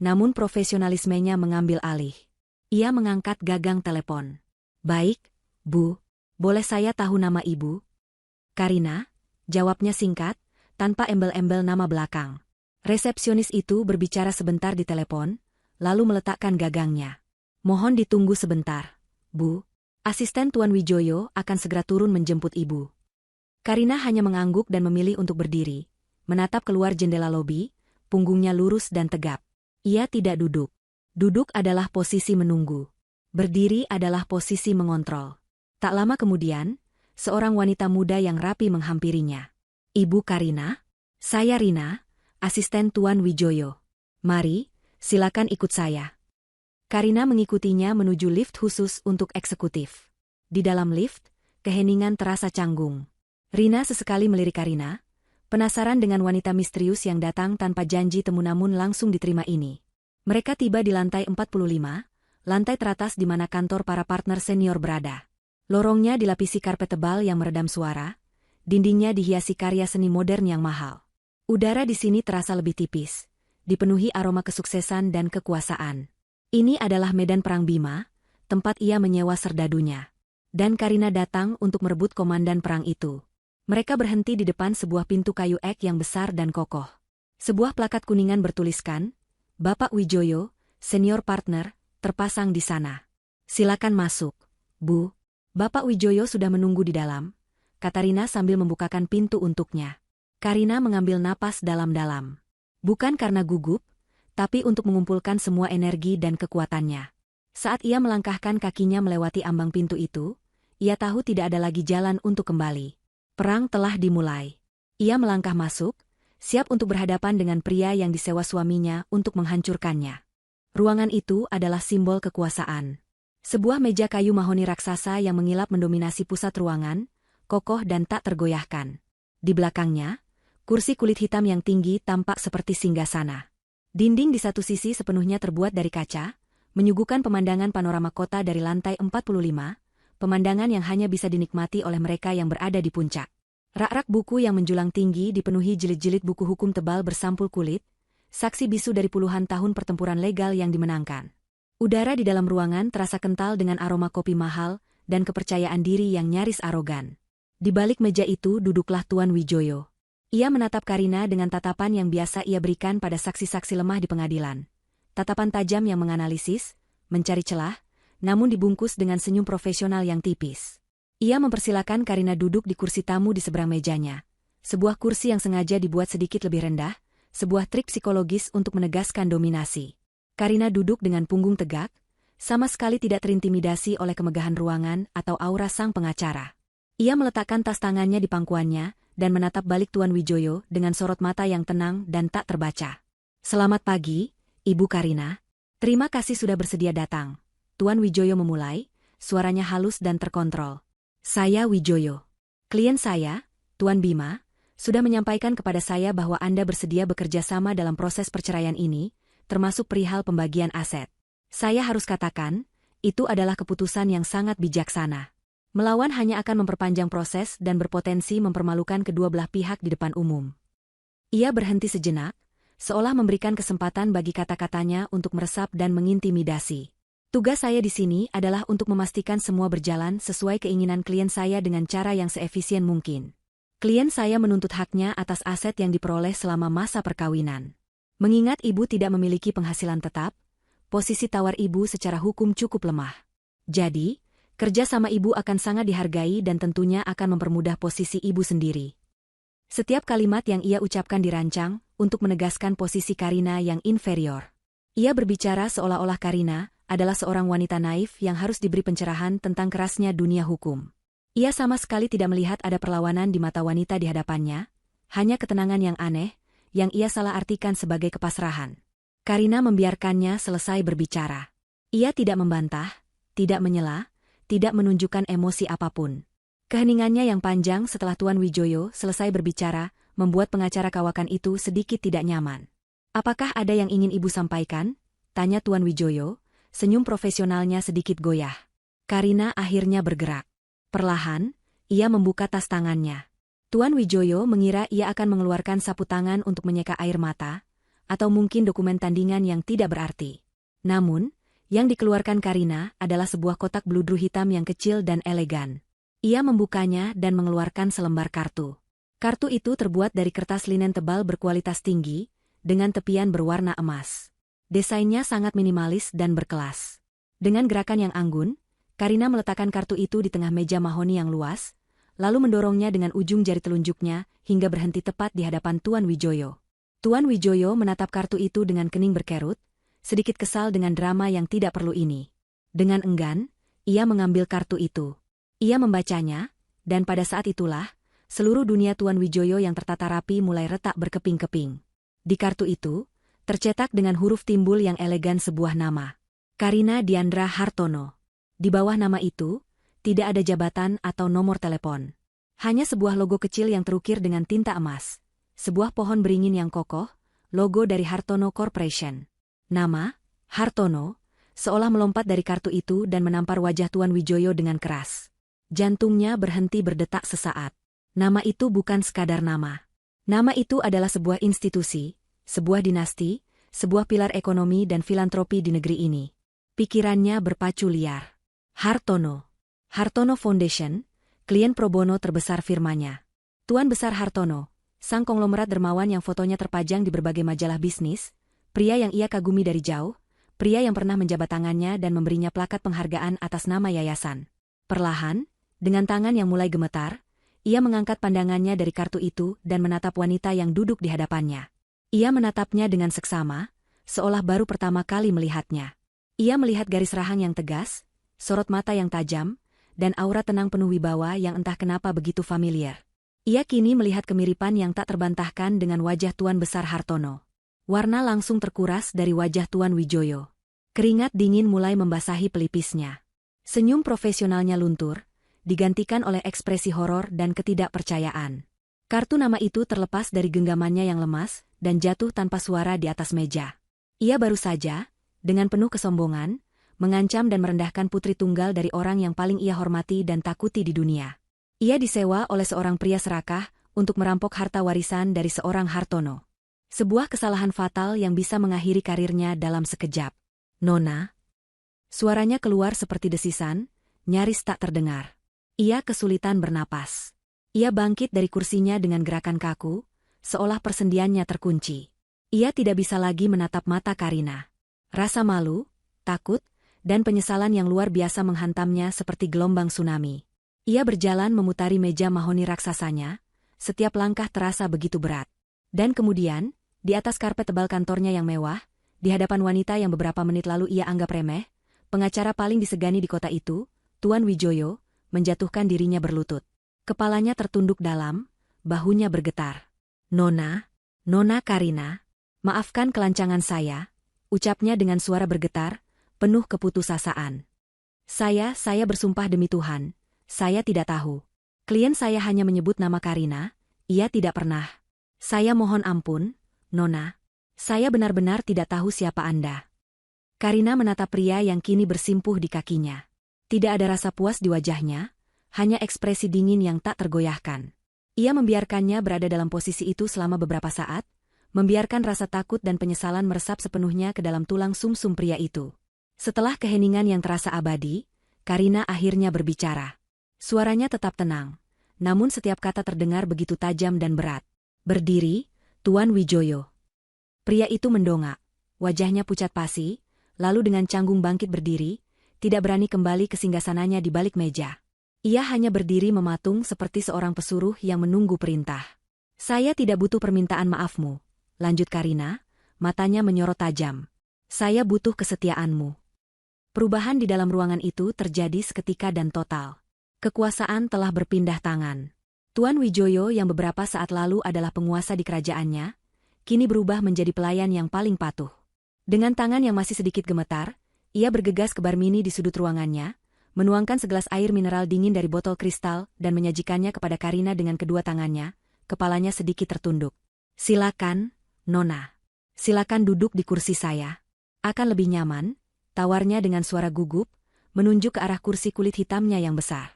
namun profesionalismenya mengambil alih. Ia mengangkat gagang telepon. Baik, Bu. Boleh saya tahu nama Ibu? Karina, jawabnya singkat, tanpa embel-embel nama belakang. Resepsionis itu berbicara sebentar di telepon, lalu meletakkan gagangnya. Mohon ditunggu sebentar, Bu. Asisten Tuan Wijoyo akan segera turun menjemput Ibu. Karina hanya mengangguk dan memilih untuk berdiri, menatap keluar jendela lobi, punggungnya lurus dan tegap. Ia tidak duduk. Duduk adalah posisi menunggu. Berdiri adalah posisi mengontrol. Tak lama kemudian, seorang wanita muda yang rapi menghampirinya. Ibu Karina? Saya Rina, asisten Tuan Wijoyo. Mari, silakan ikut saya. Karina mengikutinya menuju lift khusus untuk eksekutif. Di dalam lift, keheningan terasa canggung. Rina sesekali melirik Karina, penasaran dengan wanita misterius yang datang tanpa janji temu namun langsung diterima ini. Mereka tiba di lantai 45, lantai teratas di mana kantor para partner senior berada. Lorongnya dilapisi karpet tebal yang meredam suara, dindingnya dihiasi karya seni modern yang mahal. Udara di sini terasa lebih tipis, dipenuhi aroma kesuksesan dan kekuasaan. Ini adalah medan perang Bima, tempat ia menyewa serdadunya. Dan Karina datang untuk merebut komandan perang itu. Mereka berhenti di depan sebuah pintu kayu ek yang besar dan kokoh. Sebuah plakat kuningan bertuliskan, Bapak Wijoyo, senior partner, terpasang di sana. Silakan masuk, Bu. Bapak Wijoyo sudah menunggu di dalam, kata Rina sambil membukakan pintu untuknya. Karina mengambil napas dalam-dalam. Bukan karena gugup, tapi untuk mengumpulkan semua energi dan kekuatannya. Saat ia melangkahkan kakinya melewati ambang pintu itu, ia tahu tidak ada lagi jalan untuk kembali. Perang telah dimulai. Ia melangkah masuk, siap untuk berhadapan dengan pria yang disewa suaminya untuk menghancurkannya. Ruangan itu adalah simbol kekuasaan. Sebuah meja kayu mahoni raksasa yang mengilap mendominasi pusat ruangan, kokoh dan tak tergoyahkan. Di belakangnya, kursi kulit hitam yang tinggi tampak seperti singgasana. Dinding di satu sisi sepenuhnya terbuat dari kaca, menyuguhkan pemandangan panorama kota dari lantai 45, pemandangan yang hanya bisa dinikmati oleh mereka yang berada di puncak. Rak-rak buku yang menjulang tinggi dipenuhi jilid-jilid buku hukum tebal bersampul kulit, saksi bisu dari puluhan tahun pertempuran legal yang dimenangkan. Udara di dalam ruangan terasa kental dengan aroma kopi mahal dan kepercayaan diri yang nyaris arogan. Di balik meja itu duduklah Tuan Wijoyo. Ia menatap Karina dengan tatapan yang biasa ia berikan pada saksi-saksi lemah di pengadilan. Tatapan tajam yang menganalisis, mencari celah, namun dibungkus dengan senyum profesional yang tipis. Ia mempersilakan Karina duduk di kursi tamu di seberang mejanya. Sebuah kursi yang sengaja dibuat sedikit lebih rendah, sebuah trik psikologis untuk menegaskan dominasi. Karina duduk dengan punggung tegak, sama sekali tidak terintimidasi oleh kemegahan ruangan atau aura sang pengacara. Ia meletakkan tas tangannya di pangkuannya, dan menatap balik Tuan Wijoyo dengan sorot mata yang tenang dan tak terbaca. Selamat pagi, Ibu Karina. Terima kasih sudah bersedia datang. Tuan Wijoyo memulai, suaranya halus dan terkontrol. Saya Wijoyo. Klien saya, Tuan Bima, sudah menyampaikan kepada saya bahwa Anda bersedia bekerja sama dalam proses perceraian ini, termasuk perihal pembagian aset. Saya harus katakan, itu adalah keputusan yang sangat bijaksana. Melawan hanya akan memperpanjang proses dan berpotensi mempermalukan kedua belah pihak di depan umum. Ia berhenti sejenak, seolah memberikan kesempatan bagi kata-katanya untuk meresap dan mengintimidasi. Tugas saya di sini adalah untuk memastikan semua berjalan sesuai keinginan klien saya dengan cara yang seefisien mungkin. Klien saya menuntut haknya atas aset yang diperoleh selama masa perkawinan. Mengingat ibu tidak memiliki penghasilan tetap, posisi tawar ibu secara hukum cukup lemah. Jadi, kerja sama ibu akan sangat dihargai dan tentunya akan mempermudah posisi ibu sendiri. Setiap kalimat yang ia ucapkan dirancang untuk menegaskan posisi Karina yang inferior. Ia berbicara seolah-olah Karina adalah seorang wanita naif yang harus diberi pencerahan tentang kerasnya dunia hukum. Ia sama sekali tidak melihat ada perlawanan di mata wanita di hadapannya, hanya ketenangan yang aneh, yang ia salah artikan sebagai kepasrahan. Karina membiarkannya selesai berbicara. Ia tidak membantah, tidak menyela, tidak menunjukkan emosi apapun. Keheningannya yang panjang setelah Tuan Wijoyo selesai berbicara, membuat pengacara kawakan itu sedikit tidak nyaman. Apakah ada yang ingin ibu sampaikan? Tanya Tuan Wijoyo, senyum profesionalnya sedikit goyah. Karina akhirnya bergerak. Perlahan, ia membuka tas tangannya. Tuan Wijoyo mengira ia akan mengeluarkan sapu tangan untuk menyeka air mata, atau mungkin dokumen tandingan yang tidak berarti. Namun, yang dikeluarkan Karina adalah sebuah kotak bludru hitam yang kecil dan elegan. Ia membukanya dan mengeluarkan selembar kartu. Kartu itu terbuat dari kertas linen tebal berkualitas tinggi, dengan tepian berwarna emas. Desainnya sangat minimalis dan berkelas. Dengan gerakan yang anggun, Karina meletakkan kartu itu di tengah meja mahoni yang luas, lalu mendorongnya dengan ujung jari telunjuknya hingga berhenti tepat di hadapan Tuan Wijoyo. Tuan Wijoyo menatap kartu itu dengan kening berkerut, sedikit kesal dengan drama yang tidak perlu ini. Dengan enggan, ia mengambil kartu itu. Ia membacanya, dan pada saat itulah, seluruh dunia Tuan Wijoyo yang tertata rapi mulai retak berkeping-keping. Di kartu itu, tercetak dengan huruf timbul yang elegan sebuah nama. Karina Diandra Hartono. Di bawah nama itu, tidak ada jabatan atau nomor telepon. Hanya sebuah logo kecil yang terukir dengan tinta emas. Sebuah pohon beringin yang kokoh, logo dari Hartono Corporation. Nama, Hartono, seolah melompat dari kartu itu dan menampar wajah Tuan Wijoyo dengan keras. Jantungnya berhenti berdetak sesaat. Nama itu bukan sekadar nama. Nama itu adalah sebuah institusi, sebuah dinasti, sebuah pilar ekonomi dan filantropi di negeri ini. Pikirannya berpacu liar. Hartono. Hartono Foundation, klien pro bono terbesar firmanya. Tuan Besar Hartono, sang konglomerat dermawan yang fotonya terpajang di berbagai majalah bisnis, pria yang ia kagumi dari jauh, pria yang pernah menjabat tangannya dan memberinya plakat penghargaan atas nama yayasan. Perlahan, dengan tangan yang mulai gemetar, ia mengangkat pandangannya dari kartu itu dan menatap wanita yang duduk di hadapannya. Ia menatapnya dengan seksama, seolah baru pertama kali melihatnya. Ia melihat garis rahang yang tegas, sorot mata yang tajam, dan aura tenang penuh wibawa yang entah kenapa begitu familiar. Ia kini melihat kemiripan yang tak terbantahkan dengan wajah Tuan Besar Hartono. Warna langsung terkuras dari wajah Tuan Wijoyo. Keringat dingin mulai membasahi pelipisnya. Senyum profesionalnya luntur, digantikan oleh ekspresi horor dan ketidakpercayaan. Kartu nama itu terlepas dari genggamannya yang lemas dan jatuh tanpa suara di atas meja. Ia baru saja, dengan penuh kesombongan, mengancam dan merendahkan putri tunggal dari orang yang paling ia hormati dan takuti di dunia. Ia disewa oleh seorang pria serakah untuk merampok harta warisan dari seorang Hartono. Sebuah kesalahan fatal yang bisa mengakhiri karirnya dalam sekejap. Nona. Suaranya keluar seperti desisan, nyaris tak terdengar. Ia kesulitan bernapas. Ia bangkit dari kursinya dengan gerakan kaku, seolah persendiannya terkunci. Ia tidak bisa lagi menatap mata Karina. Rasa malu, takut, dan penyesalan yang luar biasa menghantamnya seperti gelombang tsunami. Ia berjalan memutari meja mahoni raksasanya, setiap langkah terasa begitu berat. Dan kemudian, di atas karpet tebal kantornya yang mewah, di hadapan wanita yang beberapa menit lalu ia anggap remeh, pengacara paling disegani di kota itu, Tuan Wijoyo, menjatuhkan dirinya berlutut. Kepalanya tertunduk dalam, bahunya bergetar. Nona Karina, maafkan kelancangan saya, ucapnya dengan suara bergetar, penuh keputusasaan. Saya bersumpah demi Tuhan, saya tidak tahu. Klien saya hanya menyebut nama Karina, ia tidak pernah. Saya mohon ampun, Nona. Saya benar-benar tidak tahu siapa Anda. Karina menatap pria yang kini bersimpuh di kakinya. Tidak ada rasa puas di wajahnya, hanya ekspresi dingin yang tak tergoyahkan. Ia membiarkannya berada dalam posisi itu selama beberapa saat, membiarkan rasa takut dan penyesalan meresap sepenuhnya ke dalam tulang sumsum pria itu. Setelah keheningan yang terasa abadi, Karina akhirnya berbicara. Suaranya tetap tenang, namun setiap kata terdengar begitu tajam dan berat. Berdiri, Tuan Wijoyo. Pria itu mendongak, wajahnya pucat pasi, lalu dengan canggung bangkit berdiri, tidak berani kembali ke singgasananya di balik meja. Ia hanya berdiri mematung seperti seorang pesuruh yang menunggu perintah. Saya tidak butuh permintaan maafmu, lanjut Karina, matanya menyorot tajam. Saya butuh kesetiaanmu. Perubahan di dalam ruangan itu terjadi seketika dan total. Kekuasaan telah berpindah tangan. Tuan Wijoyo yang beberapa saat lalu adalah penguasa di kerajaannya, kini berubah menjadi pelayan yang paling patuh. Dengan tangan yang masih sedikit gemetar, ia bergegas ke bar mini di sudut ruangannya, menuangkan segelas air mineral dingin dari botol kristal dan menyajikannya kepada Karina dengan kedua tangannya, kepalanya sedikit tertunduk. Silakan, Nona. Silakan duduk di kursi saya. Akan lebih nyaman, tawarnya dengan suara gugup, menunjuk ke arah kursi kulit hitamnya yang besar.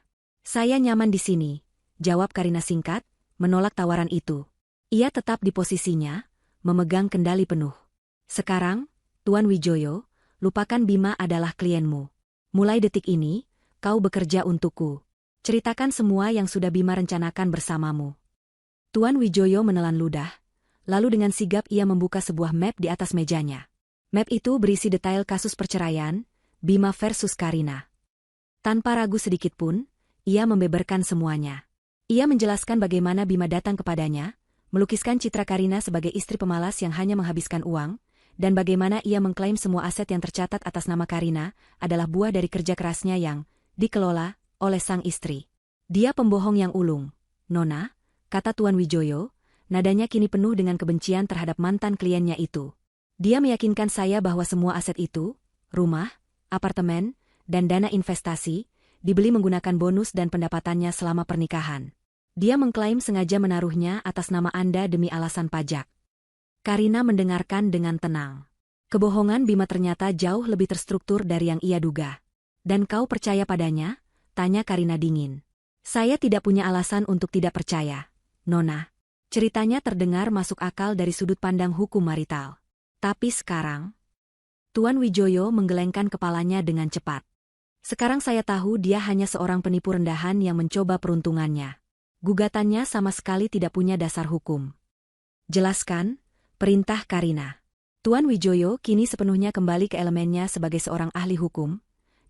Saya nyaman di sini, jawab Karina singkat, menolak tawaran itu. Ia tetap di posisinya, memegang kendali penuh. Sekarang, Tuan Wijoyo, lupakan Bima adalah klienmu. Mulai detik ini, kau bekerja untukku. Ceritakan semua yang sudah Bima rencanakan bersamamu. Tuan Wijoyo menelan ludah, lalu dengan sigap ia membuka sebuah map di atas mejanya. Map itu berisi detail kasus perceraian, Bima versus Karina. Tanpa ragu sedikitpun, ia membeberkan semuanya. Ia menjelaskan bagaimana Bima datang kepadanya, melukiskan citra Karina sebagai istri pemalas yang hanya menghabiskan uang, dan bagaimana ia mengklaim semua aset yang tercatat atas nama Karina adalah buah dari kerja kerasnya yang dikelola oleh sang istri. Dia pembohong yang ulung, Nona, kata Tuan Wijoyo, nadanya kini penuh dengan kebencian terhadap mantan kliennya itu. Dia meyakinkan saya bahwa semua aset itu, rumah, apartemen, dan dana investasi, dibeli menggunakan bonus dan pendapatannya selama pernikahan. Dia mengklaim sengaja menaruhnya atas nama Anda demi alasan pajak. Karina mendengarkan dengan tenang. Kebohongan Bima ternyata jauh lebih terstruktur dari yang ia duga. Dan kau percaya padanya? Tanya Karina dingin. Saya tidak punya alasan untuk tidak percaya, Nona. Ceritanya terdengar masuk akal dari sudut pandang hukum marital. Tapi sekarang, Tuan Wijoyo menggelengkan kepalanya dengan cepat. Sekarang saya tahu dia hanya seorang penipu rendahan yang mencoba peruntungannya. Gugatannya sama sekali tidak punya dasar hukum. Jelaskan, perintah Karina. Tuan Wijoyo kini sepenuhnya kembali ke elemennya sebagai seorang ahli hukum,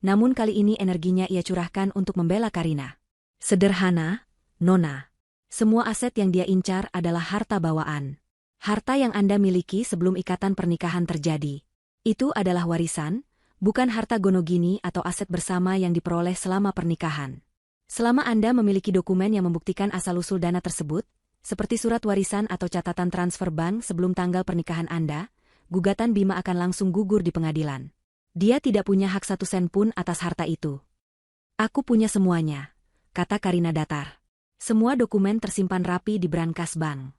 namun kali ini energinya ia curahkan untuk membela Karina. Sederhana, Nona. Semua aset yang dia incar adalah harta bawaan. Harta yang Anda miliki sebelum ikatan pernikahan terjadi. Itu adalah warisan, bukan harta gonogini atau aset bersama yang diperoleh selama pernikahan. Selama Anda memiliki dokumen yang membuktikan asal-usul dana tersebut, seperti surat warisan atau catatan transfer bank sebelum tanggal pernikahan Anda, gugatan Bima akan langsung gugur di pengadilan. Dia tidak punya hak 1 sen pun atas harta itu. Aku punya semuanya, kata Karina datar. Semua dokumen tersimpan rapi di brankas bank.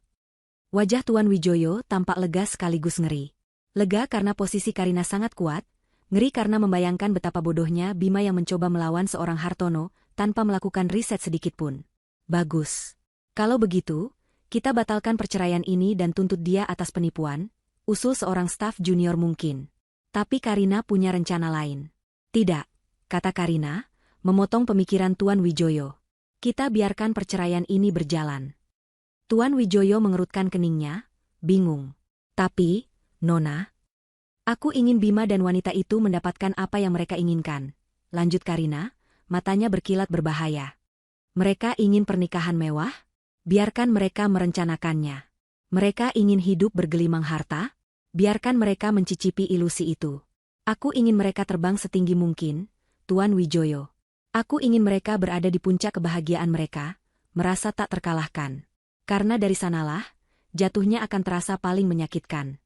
Wajah Tuan Wijoyo tampak lega sekaligus ngeri. Lega karena posisi Karina sangat kuat, ngeri karena membayangkan betapa bodohnya Bima yang mencoba melawan seorang Hartono tanpa melakukan riset sedikitpun. Bagus. Kalau begitu, kita batalkan perceraian ini dan tuntut dia atas penipuan, usul seorang staf junior mungkin. Tapi Karina punya rencana lain. Tidak, kata Karina, memotong pemikiran Tuan Wijoyo. Kita biarkan perceraian ini berjalan. Tuan Wijoyo mengerutkan keningnya, bingung. Tapi, Nona, aku ingin Bima dan wanita itu mendapatkan apa yang mereka inginkan. Lanjut Karina, matanya berkilat berbahaya. Mereka ingin pernikahan mewah? Biarkan mereka merencanakannya. Mereka ingin hidup bergelimang harta? Biarkan mereka mencicipi ilusi itu. Aku ingin mereka terbang setinggi mungkin, Tuan Wijoyo. Aku ingin mereka berada di puncak kebahagiaan mereka, merasa tak terkalahkan. Karena dari sanalah, jatuhnya akan terasa paling menyakitkan.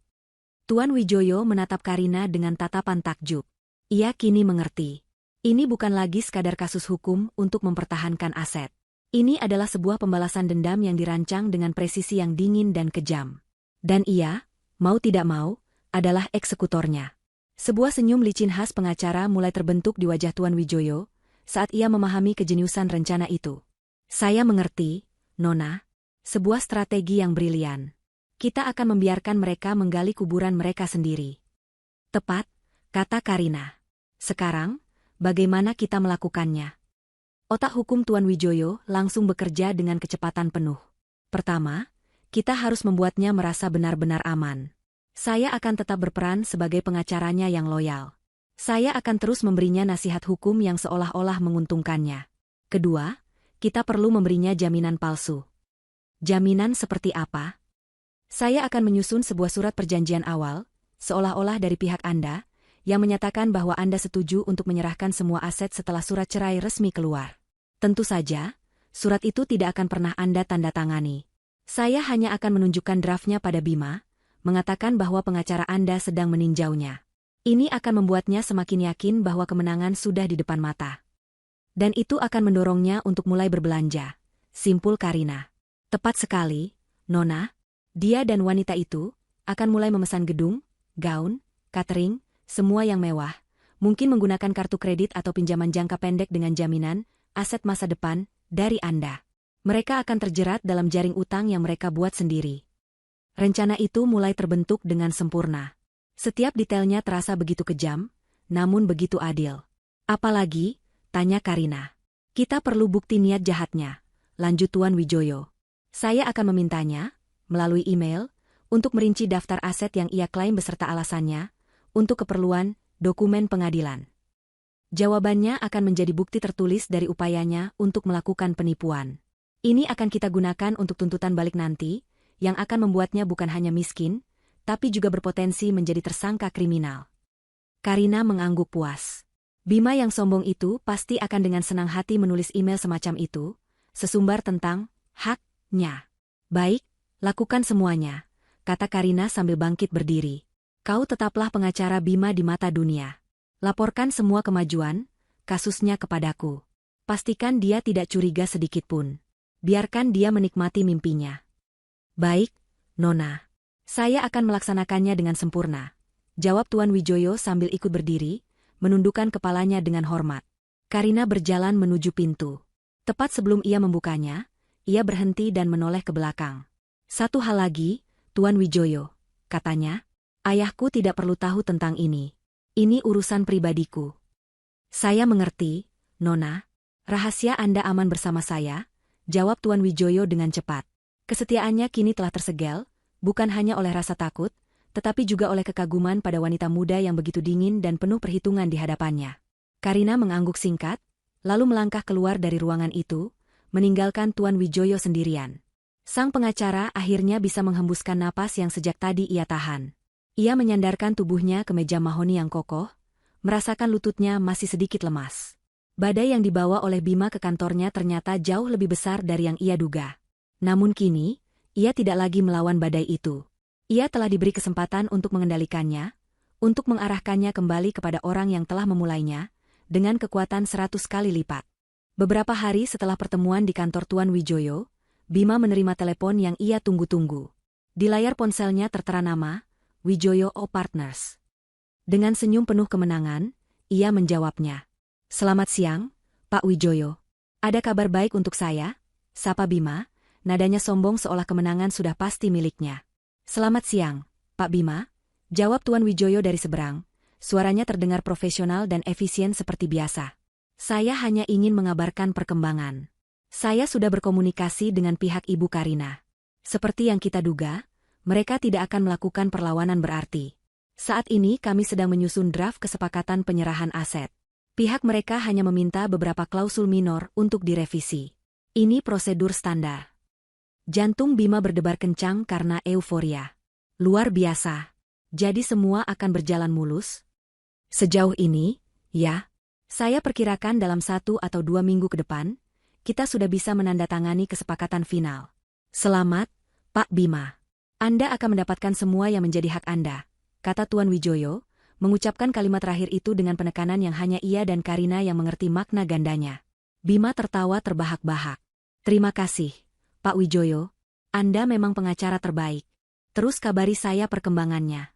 Tuan Wijoyo menatap Karina dengan tatapan takjub. Ia kini mengerti. Ini bukan lagi sekadar kasus hukum untuk mempertahankan aset. Ini adalah sebuah pembalasan dendam yang dirancang dengan presisi yang dingin dan kejam. Dan ia, mau tidak mau, adalah eksekutornya. Sebuah senyum licin khas pengacara mulai terbentuk di wajah Tuan Wijoyo saat ia memahami kejeniusan rencana itu. Saya mengerti, Nona. Sebuah strategi yang brilian. Kita akan membiarkan mereka menggali kuburan mereka sendiri. Tepat, kata Karina. Sekarang, bagaimana kita melakukannya? Otak hukum Tuan Wijoyo langsung bekerja dengan kecepatan penuh. Pertama, kita harus membuatnya merasa benar-benar aman. Saya akan tetap berperan sebagai pengacaranya yang loyal. Saya akan terus memberinya nasihat hukum yang seolah-olah menguntungkannya. Kedua, kita perlu memberinya jaminan palsu. Jaminan seperti apa? Saya akan menyusun sebuah surat perjanjian awal, seolah-olah dari pihak Anda, yang menyatakan bahwa Anda setuju untuk menyerahkan semua aset setelah surat cerai resmi keluar. Tentu saja, surat itu tidak akan pernah Anda tanda tangani. Saya hanya akan menunjukkan draftnya pada Bima, mengatakan bahwa pengacara Anda sedang meninjaunya. Ini akan membuatnya semakin yakin bahwa kemenangan sudah di depan mata. Dan itu akan mendorongnya untuk mulai berbelanja. Simpul Karina. Tepat sekali, Nona. Dia dan wanita itu akan mulai memesan gedung, gaun, catering, semua yang mewah, mungkin menggunakan kartu kredit atau pinjaman jangka pendek dengan jaminan, aset masa depan, dari Anda. Mereka akan terjerat dalam jaring utang yang mereka buat sendiri. Rencana itu mulai terbentuk dengan sempurna. Setiap detailnya terasa begitu kejam, namun begitu adil. Apalagi, tanya Karina. Kita perlu bukti niat jahatnya, lanjut Tuan Wijoyo. Saya akan memintanya, melalui email, untuk merinci daftar aset yang ia klaim beserta alasannya, untuk keperluan dokumen pengadilan. Jawabannya akan menjadi bukti tertulis dari upayanya untuk melakukan penipuan. Ini akan kita gunakan untuk tuntutan balik nanti, yang akan membuatnya bukan hanya miskin, tapi juga berpotensi menjadi tersangka kriminal. Karina mengangguk puas. Bima yang sombong itu pasti akan dengan senang hati menulis email semacam itu, sesumbar tentang haknya. Baik, lakukan semuanya, kata Karina sambil bangkit berdiri. Kau tetaplah pengacara Bima di mata dunia. Laporkan semua kemajuan, kasusnya kepadaku. Pastikan dia tidak curiga sedikitpun. Biarkan dia menikmati mimpinya. Baik, Nona. Saya akan melaksanakannya dengan sempurna, jawab Tuan Wijoyo sambil ikut berdiri, menundukkan kepalanya dengan hormat. Karina berjalan menuju pintu. Tepat sebelum ia membukanya, ia berhenti dan menoleh ke belakang. Satu hal lagi, Tuan Wijoyo, katanya, ayahku tidak perlu tahu tentang ini. Ini urusan pribadiku. Saya mengerti, Nona. Rahasia Anda aman bersama saya, jawab Tuan Wijoyo dengan cepat. Kesetiaannya kini telah tersegel, bukan hanya oleh rasa takut, tetapi juga oleh kekaguman pada wanita muda yang begitu dingin dan penuh perhitungan di hadapannya. Karina mengangguk singkat, lalu melangkah keluar dari ruangan itu, meninggalkan Tuan Wijoyo sendirian. Sang pengacara akhirnya bisa menghembuskan napas yang sejak tadi ia tahan. Ia menyandarkan tubuhnya ke meja mahoni yang kokoh, merasakan lututnya masih sedikit lemas. Badai yang dibawa oleh Bima ke kantornya ternyata jauh lebih besar dari yang ia duga. Namun kini, ia tidak lagi melawan badai itu. Ia telah diberi kesempatan untuk mengendalikannya, untuk mengarahkannya kembali kepada orang yang telah memulainya, dengan kekuatan 100 kali lipat. Beberapa hari setelah pertemuan di kantor Tuan Wijoyo, Bima menerima telepon yang ia tunggu-tunggu. Di layar ponselnya tertera nama, Wijoyo Partners. Dengan senyum penuh kemenangan, ia menjawabnya. Selamat siang, Pak Wijoyo. Ada kabar baik untuk saya, sapa Bima, nadanya sombong seolah kemenangan sudah pasti miliknya. Selamat siang, Pak Bima, jawab Tuan Wijoyo dari seberang, suaranya terdengar profesional dan efisien seperti biasa. Saya hanya ingin mengabarkan perkembangan. Saya sudah berkomunikasi dengan pihak Ibu Karina. Seperti yang kita duga, mereka tidak akan melakukan perlawanan berarti. Saat ini kami sedang menyusun draft kesepakatan penyerahan aset. Pihak mereka hanya meminta beberapa klausul minor untuk direvisi. Ini prosedur standar. Jantung Bima berdebar kencang karena euforia. Luar biasa. Jadi semua akan berjalan mulus? Sejauh ini, ya. Saya perkirakan dalam 1 atau 2 minggu ke depan, kita sudah bisa menandatangani kesepakatan final. Selamat, Pak Bima. Anda akan mendapatkan semua yang menjadi hak Anda, kata Tuan Wijoyo, mengucapkan kalimat terakhir itu dengan penekanan yang hanya ia dan Karina yang mengerti makna gandanya. Bima tertawa terbahak-bahak. Terima kasih, Pak Wijoyo. Anda memang pengacara terbaik. Terus kabari saya perkembangannya.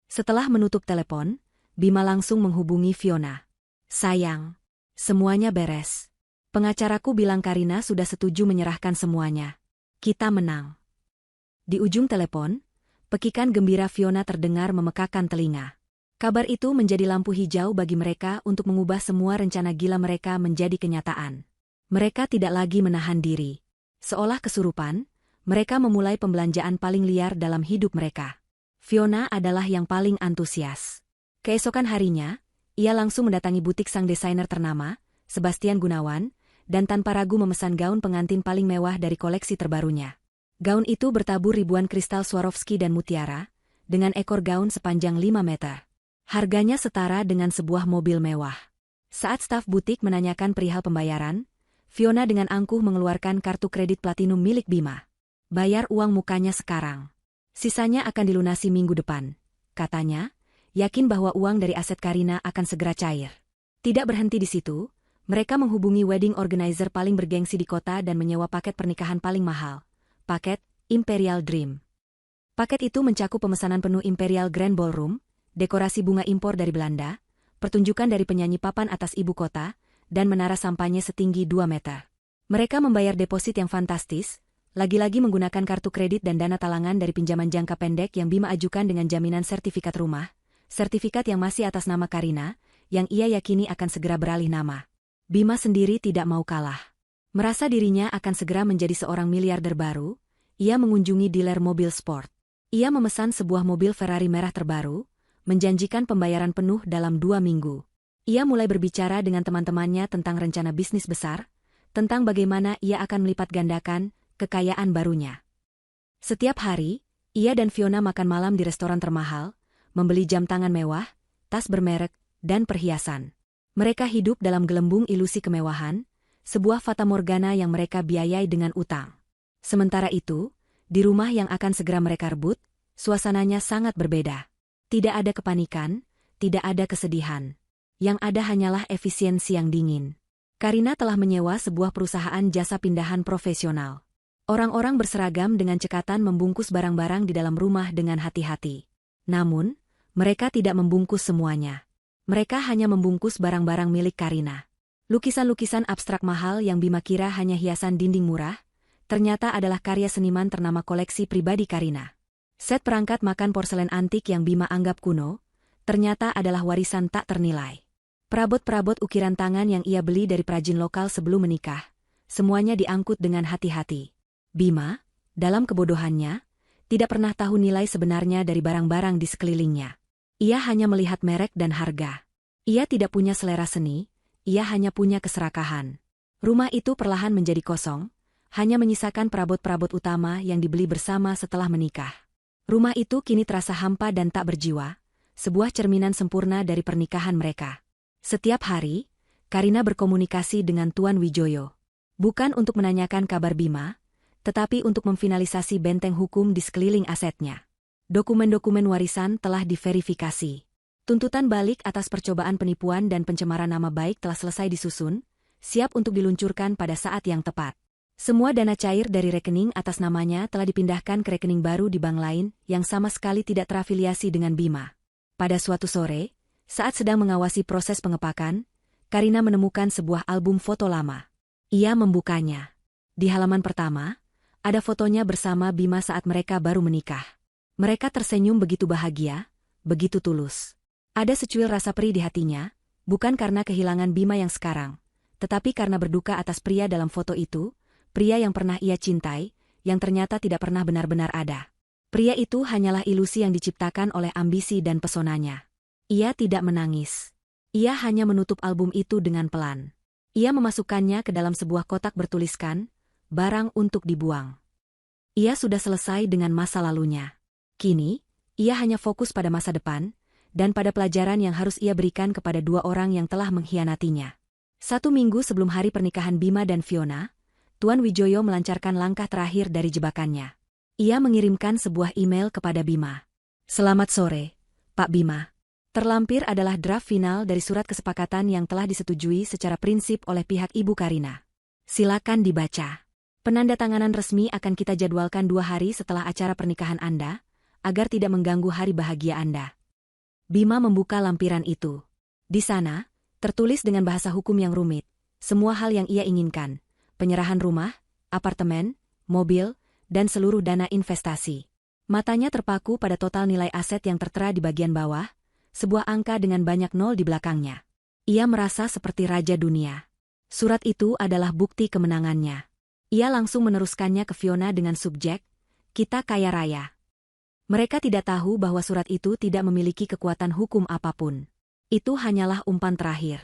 Setelah menutup telepon, Bima langsung menghubungi Fiona. Sayang, semuanya beres. Pengacaraku bilang Karina sudah setuju menyerahkan semuanya. Kita menang. Di ujung telepon, pekikan gembira Fiona terdengar memekakan telinga. Kabar itu menjadi lampu hijau bagi mereka untuk mengubah semua rencana gila mereka menjadi kenyataan. Mereka tidak lagi menahan diri. Seolah kesurupan, mereka memulai pembelanjaan paling liar dalam hidup mereka. Fiona adalah yang paling antusias. Keesokan harinya, ia langsung mendatangi butik sang desainer ternama, Sebastian Gunawan, dan tanpa ragu memesan gaun pengantin paling mewah dari koleksi terbarunya. Gaun itu bertabur ribuan kristal Swarovski dan mutiara, dengan ekor gaun sepanjang 5 meter. Harganya setara dengan sebuah mobil mewah. Saat staf butik menanyakan perihal pembayaran, Fiona dengan angkuh mengeluarkan kartu kredit platinum milik Bima. Bayar uang mukanya sekarang. Sisanya akan dilunasi minggu depan, katanya, yakin bahwa uang dari aset Karina akan segera cair. Tidak berhenti di situ, mereka menghubungi wedding organizer paling bergengsi di kota dan menyewa paket pernikahan paling mahal. Paket Imperial Dream. Paket itu mencakup pemesanan penuh Imperial Grand Ballroom, dekorasi bunga impor dari Belanda, pertunjukan dari penyanyi papan atas ibu kota, dan menara sampahnya setinggi 2 meter. Mereka membayar deposit yang fantastis, lagi-lagi menggunakan kartu kredit dan dana talangan dari pinjaman jangka pendek yang Bima ajukan dengan jaminan sertifikat rumah, sertifikat yang masih atas nama Karina, yang ia yakini akan segera beralih nama. Bima sendiri tidak mau kalah. Merasa dirinya akan segera menjadi seorang miliarder baru, ia mengunjungi dealer mobil sport. Ia memesan sebuah mobil Ferrari merah terbaru, menjanjikan pembayaran penuh dalam 2 minggu. Ia mulai berbicara dengan teman-temannya tentang rencana bisnis besar, tentang bagaimana ia akan melipat gandakan kekayaan barunya. Setiap hari, ia dan Fiona makan malam di restoran termahal, membeli jam tangan mewah, tas bermerek, dan perhiasan. Mereka hidup dalam gelembung ilusi kemewahan, sebuah fatamorgana yang mereka biayai dengan utang. Sementara itu, di rumah yang akan segera mereka rebut, suasananya sangat berbeda. Tidak ada kepanikan, tidak ada kesedihan. Yang ada hanyalah efisiensi yang dingin. Karina telah menyewa sebuah perusahaan jasa pindahan profesional. Orang-orang berseragam dengan cekatan membungkus barang-barang di dalam rumah dengan hati-hati. Namun, mereka tidak membungkus semuanya. Mereka hanya membungkus barang-barang milik Karina. Lukisan-lukisan abstrak mahal yang Bima kira hanya hiasan dinding murah, ternyata adalah karya seniman ternama koleksi pribadi Karina. Set perangkat makan porselen antik yang Bima anggap kuno, ternyata adalah warisan tak ternilai. Perabot-perabot ukiran tangan yang ia beli dari perajin lokal sebelum menikah, semuanya diangkut dengan hati-hati. Bima, dalam kebodohannya, tidak pernah tahu nilai sebenarnya dari barang-barang di sekelilingnya. Ia hanya melihat merek dan harga. Ia tidak punya selera seni, ia hanya punya keserakahan. Rumah itu perlahan menjadi kosong, hanya menyisakan perabot-perabot utama yang dibeli bersama setelah menikah. Rumah itu kini terasa hampa dan tak berjiwa, sebuah cerminan sempurna dari pernikahan mereka. Setiap hari, Karina berkomunikasi dengan Tuan Wijoyo. Bukan untuk menanyakan kabar Bima, tetapi untuk memfinalisasi benteng hukum di sekeliling asetnya. Dokumen-dokumen warisan telah diverifikasi. Tuntutan balik atas percobaan penipuan dan pencemaran nama baik telah selesai disusun, siap untuk diluncurkan pada saat yang tepat. Semua dana cair dari rekening atas namanya telah dipindahkan ke rekening baru di bank lain yang sama sekali tidak terafiliasi dengan Bima. Pada suatu sore, saat sedang mengawasi proses pengepakan, Karina menemukan sebuah album foto lama. Ia membukanya. Di halaman pertama, ada fotonya bersama Bima saat mereka baru menikah. Mereka tersenyum begitu bahagia, begitu tulus. Ada secuil rasa perih di hatinya, bukan karena kehilangan Bima yang sekarang, tetapi karena berduka atas pria dalam foto itu, pria yang pernah ia cintai, yang ternyata tidak pernah benar-benar ada. Pria itu hanyalah ilusi yang diciptakan oleh ambisi dan pesonanya. Ia tidak menangis. Ia hanya menutup album itu dengan pelan. Ia memasukkannya ke dalam sebuah kotak bertuliskan, barang untuk dibuang. Ia sudah selesai dengan masa lalunya. Kini, ia hanya fokus pada masa depan, dan pada pelajaran yang harus ia berikan kepada 2 orang yang telah mengkhianatinya. 1 minggu sebelum hari pernikahan Bima dan Fiona, Tuan Wijoyo melancarkan langkah terakhir dari jebakannya. Ia mengirimkan sebuah email kepada Bima. Selamat sore, Pak Bima. Terlampir adalah draft final dari surat kesepakatan yang telah disetujui secara prinsip oleh pihak Ibu Karina. Silakan dibaca. Penandatanganan resmi akan kita jadwalkan 2 hari setelah acara pernikahan Anda, agar tidak mengganggu hari bahagia Anda. Bima membuka lampiran itu. Di sana, tertulis dengan bahasa hukum yang rumit, semua hal yang ia inginkan, penyerahan rumah, apartemen, mobil, dan seluruh dana investasi. Matanya terpaku pada total nilai aset yang tertera di bagian bawah, sebuah angka dengan banyak nol di belakangnya. Ia merasa seperti raja dunia. Surat itu adalah bukti kemenangannya. Ia langsung meneruskannya ke Fiona dengan subjek, "Kita kaya raya." Mereka tidak tahu bahwa surat itu tidak memiliki kekuatan hukum apapun. Itu hanyalah umpan terakhir.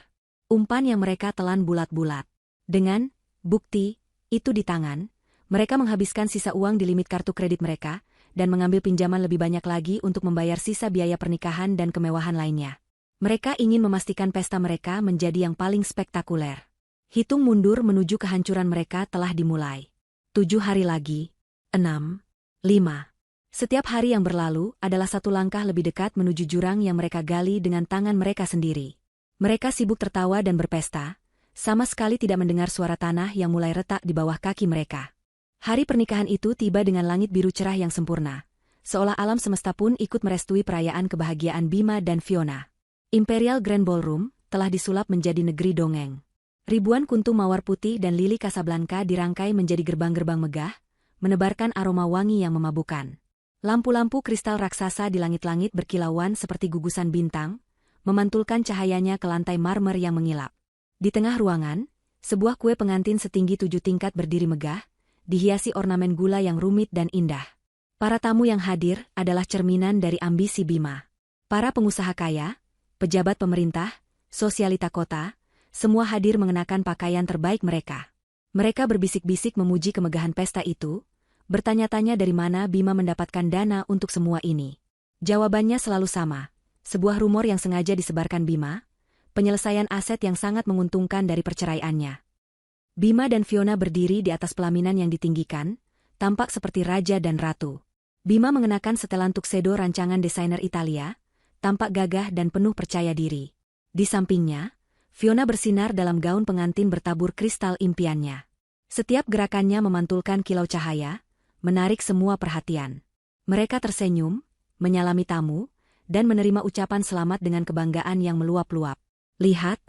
Umpan yang mereka telan bulat-bulat. Dengan bukti itu di tangan, mereka menghabiskan sisa uang di limit kartu kredit mereka, dan mengambil pinjaman lebih banyak lagi untuk membayar sisa biaya pernikahan dan kemewahan lainnya. Mereka ingin memastikan pesta mereka menjadi yang paling spektakuler. Hitung mundur menuju kehancuran mereka telah dimulai. 7 hari lagi. 6. 5. Setiap hari yang berlalu adalah satu langkah lebih dekat menuju jurang yang mereka gali dengan tangan mereka sendiri. Mereka sibuk tertawa dan berpesta, sama sekali tidak mendengar suara tanah yang mulai retak di bawah kaki mereka. Hari pernikahan itu tiba dengan langit biru cerah yang sempurna, seolah alam semesta pun ikut merestui perayaan kebahagiaan Bima dan Fiona. Imperial Grand Ballroom telah disulap menjadi negeri dongeng. Ribuan kuntum mawar putih dan lili Casablanca dirangkai menjadi gerbang-gerbang megah, menebarkan aroma wangi yang memabukkan. Lampu-lampu kristal raksasa di langit-langit berkilauan seperti gugusan bintang, memantulkan cahayanya ke lantai marmer yang mengilap. Di tengah ruangan, sebuah kue pengantin setinggi 7 tingkat berdiri megah, dihiasi ornamen gula yang rumit dan indah. Para tamu yang hadir adalah cerminan dari ambisi Bima. Para pengusaha kaya, pejabat pemerintah, sosialita kota, semua hadir mengenakan pakaian terbaik mereka. Mereka berbisik-bisik memuji kemegahan pesta itu, bertanya-tanya dari mana Bima mendapatkan dana untuk semua ini. Jawabannya selalu sama, sebuah rumor yang sengaja disebarkan Bima, penyelesaian aset yang sangat menguntungkan dari perceraiannya. Bima dan Fiona berdiri di atas pelaminan yang ditinggikan, tampak seperti raja dan ratu. Bima mengenakan setelan tuxedo rancangan desainer Italia, tampak gagah dan penuh percaya diri. Di sampingnya, Fiona bersinar dalam gaun pengantin bertabur kristal impiannya. Setiap gerakannya memantulkan kilau cahaya, menarik semua perhatian. Mereka tersenyum, menyalami tamu, dan menerima ucapan selamat dengan kebanggaan yang meluap-luap. "Lihat,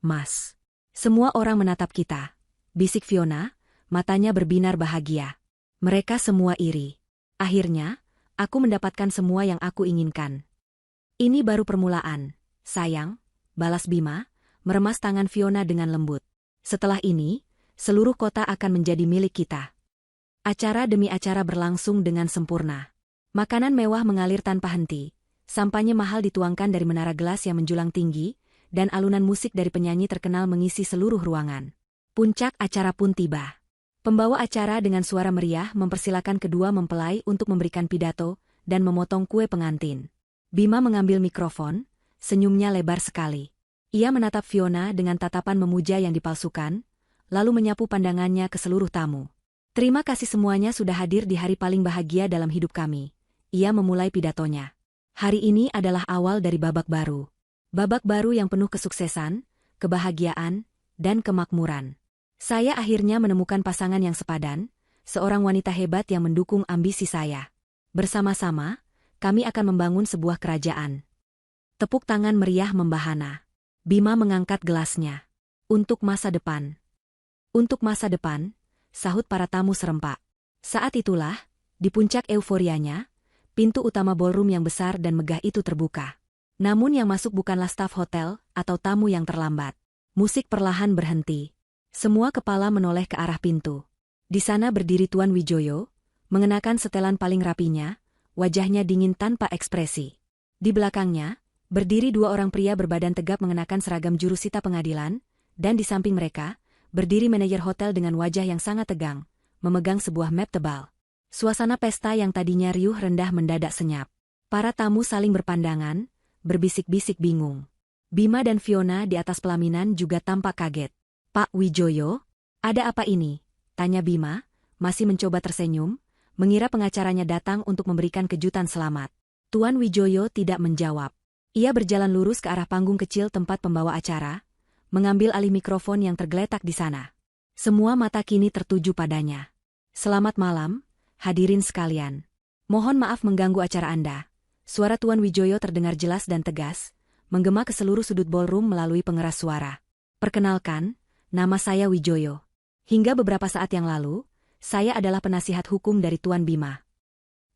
Mas. Semua orang menatap kita," bisik Fiona, matanya berbinar bahagia. "Mereka semua iri. Akhirnya, aku mendapatkan semua yang aku inginkan." "Ini baru permulaan, sayang," balas Bima, meremas tangan Fiona dengan lembut. "Setelah ini, seluruh kota akan menjadi milik kita." Acara demi acara berlangsung dengan sempurna. Makanan mewah mengalir tanpa henti, sampanye mahal dituangkan dari menara gelas yang menjulang tinggi, dan alunan musik dari penyanyi terkenal mengisi seluruh ruangan. Puncak acara pun tiba. Pembawa acara dengan suara meriah mempersilakan kedua mempelai untuk memberikan pidato dan memotong kue pengantin. Bima mengambil mikrofon, senyumnya lebar sekali. Ia menatap Fiona dengan tatapan memuja yang dipalsukan, lalu menyapu pandangannya ke seluruh tamu. "Terima kasih semuanya sudah hadir di hari paling bahagia dalam hidup kami." Ia memulai pidatonya. "Hari ini adalah awal dari babak baru. Babak baru yang penuh kesuksesan, kebahagiaan, dan kemakmuran. Saya akhirnya menemukan pasangan yang sepadan, seorang wanita hebat yang mendukung ambisi saya. Bersama-sama, kami akan membangun sebuah kerajaan." Tepuk tangan meriah membahana. Bima mengangkat gelasnya. "Untuk masa depan." "Untuk masa depan," sahut para tamu serempak. Saat itulah, di puncak euforianya, pintu utama ballroom yang besar dan megah itu terbuka. Namun yang masuk bukanlah staf hotel atau tamu yang terlambat. Musik perlahan berhenti. Semua kepala menoleh ke arah pintu. Di sana berdiri Tuan Wijoyo, mengenakan setelan paling rapinya, wajahnya dingin tanpa ekspresi. Di belakangnya, berdiri dua orang pria berbadan tegap mengenakan seragam jurusita pengadilan, dan di samping mereka, berdiri manajer hotel dengan wajah yang sangat tegang, memegang sebuah map tebal. Suasana pesta yang tadinya riuh rendah mendadak senyap. Para tamu saling berpandangan, berbisik-bisik bingung. Bima dan Fiona di atas pelaminan juga tampak kaget. "Pak Wijoyo, ada apa ini?" tanya Bima, masih mencoba tersenyum, mengira pengacaranya datang untuk memberikan kejutan selamat. Tuan Wijoyo tidak menjawab. Ia berjalan lurus ke arah panggung kecil tempat pembawa acara, mengambil alih mikrofon yang tergeletak di sana. Semua mata kini tertuju padanya. "Selamat malam, hadirin sekalian. Mohon maaf mengganggu acara Anda." Suara Tuan Wijoyo terdengar jelas dan tegas, menggema ke seluruh sudut ballroom melalui pengeras suara. "Perkenalkan, nama saya Wijoyo. Hingga beberapa saat yang lalu, saya adalah penasihat hukum dari Tuan Bima."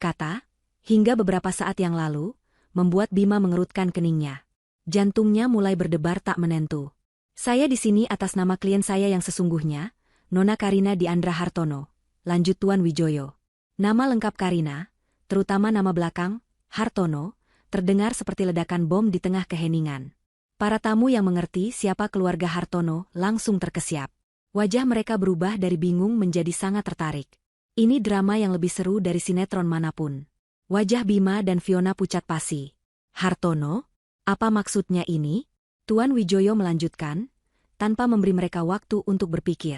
Kata, "hingga beberapa saat yang lalu," membuat Bima mengerutkan keningnya. Jantungnya mulai berdebar tak menentu. "Saya di sini atas nama klien saya yang sesungguhnya, Nona Karina Diandra Hartono," lanjut Tuan Wijoyo. Nama lengkap Karina, terutama nama belakang, Hartono, terdengar seperti ledakan bom di tengah keheningan. Para tamu yang mengerti siapa keluarga Hartono langsung terkesiap. Wajah mereka berubah dari bingung menjadi sangat tertarik. Ini drama yang lebih seru dari sinetron manapun. Wajah Bima dan Fiona pucat pasi. "Hartono? Apa maksudnya ini?" Tuan Wijoyo melanjutkan, tanpa memberi mereka waktu untuk berpikir.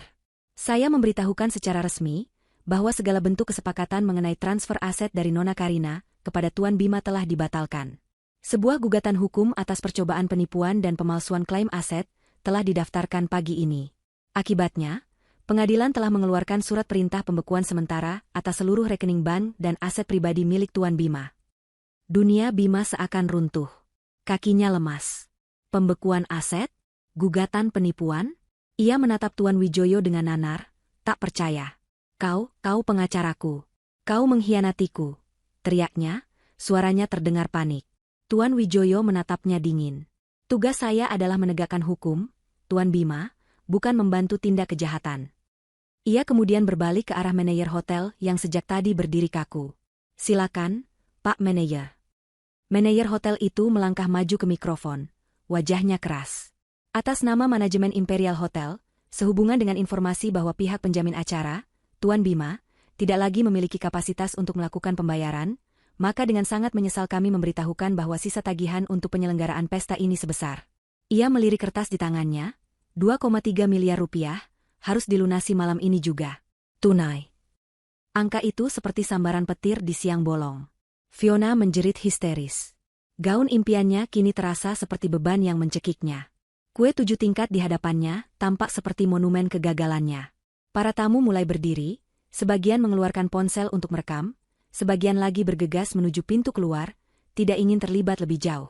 "Saya memberitahukan secara resmi, bahwa segala bentuk kesepakatan mengenai transfer aset dari Nona Karina kepada Tuan Bima telah dibatalkan. Sebuah gugatan hukum atas percobaan penipuan dan pemalsuan klaim aset telah didaftarkan pagi ini. Akibatnya, pengadilan telah mengeluarkan surat perintah pembekuan sementara atas seluruh rekening bank dan aset pribadi milik Tuan Bima." Dunia Bima seakan runtuh. Kakinya lemas. Pembekuan aset? Gugatan penipuan? Ia menatap Tuan Wijoyo dengan nanar, tak percaya. Kau pengacaraku. Kau mengkhianatiku. Teriaknya, suaranya terdengar panik. Tuan Wijoyo menatapnya dingin. Tugas saya adalah menegakkan hukum, Tuan Bima, bukan membantu tindak kejahatan. Ia kemudian berbalik ke arah manajer hotel yang sejak tadi berdiri kaku. Silakan, Pak Manajer. Manajer hotel itu melangkah maju ke mikrofon. Wajahnya keras. Atas nama manajemen Imperial Hotel, sehubungan dengan informasi bahwa pihak penjamin acara, Tuan Bima, tidak lagi memiliki kapasitas untuk melakukan pembayaran, maka dengan sangat menyesal kami memberitahukan bahwa sisa tagihan untuk penyelenggaraan pesta ini sebesar. Ia melirik kertas di tangannya, 2,3 miliar rupiah, harus dilunasi malam ini juga. Tunai. Angka itu seperti sambaran petir di siang bolong. Fiona menjerit histeris. Gaun impiannya kini terasa seperti beban yang mencekiknya. Kue 7 tingkat di hadapannya tampak seperti monumen kegagalannya. Para tamu mulai berdiri, sebagian mengeluarkan ponsel untuk merekam, sebagian lagi bergegas menuju pintu keluar, tidak ingin terlibat lebih jauh.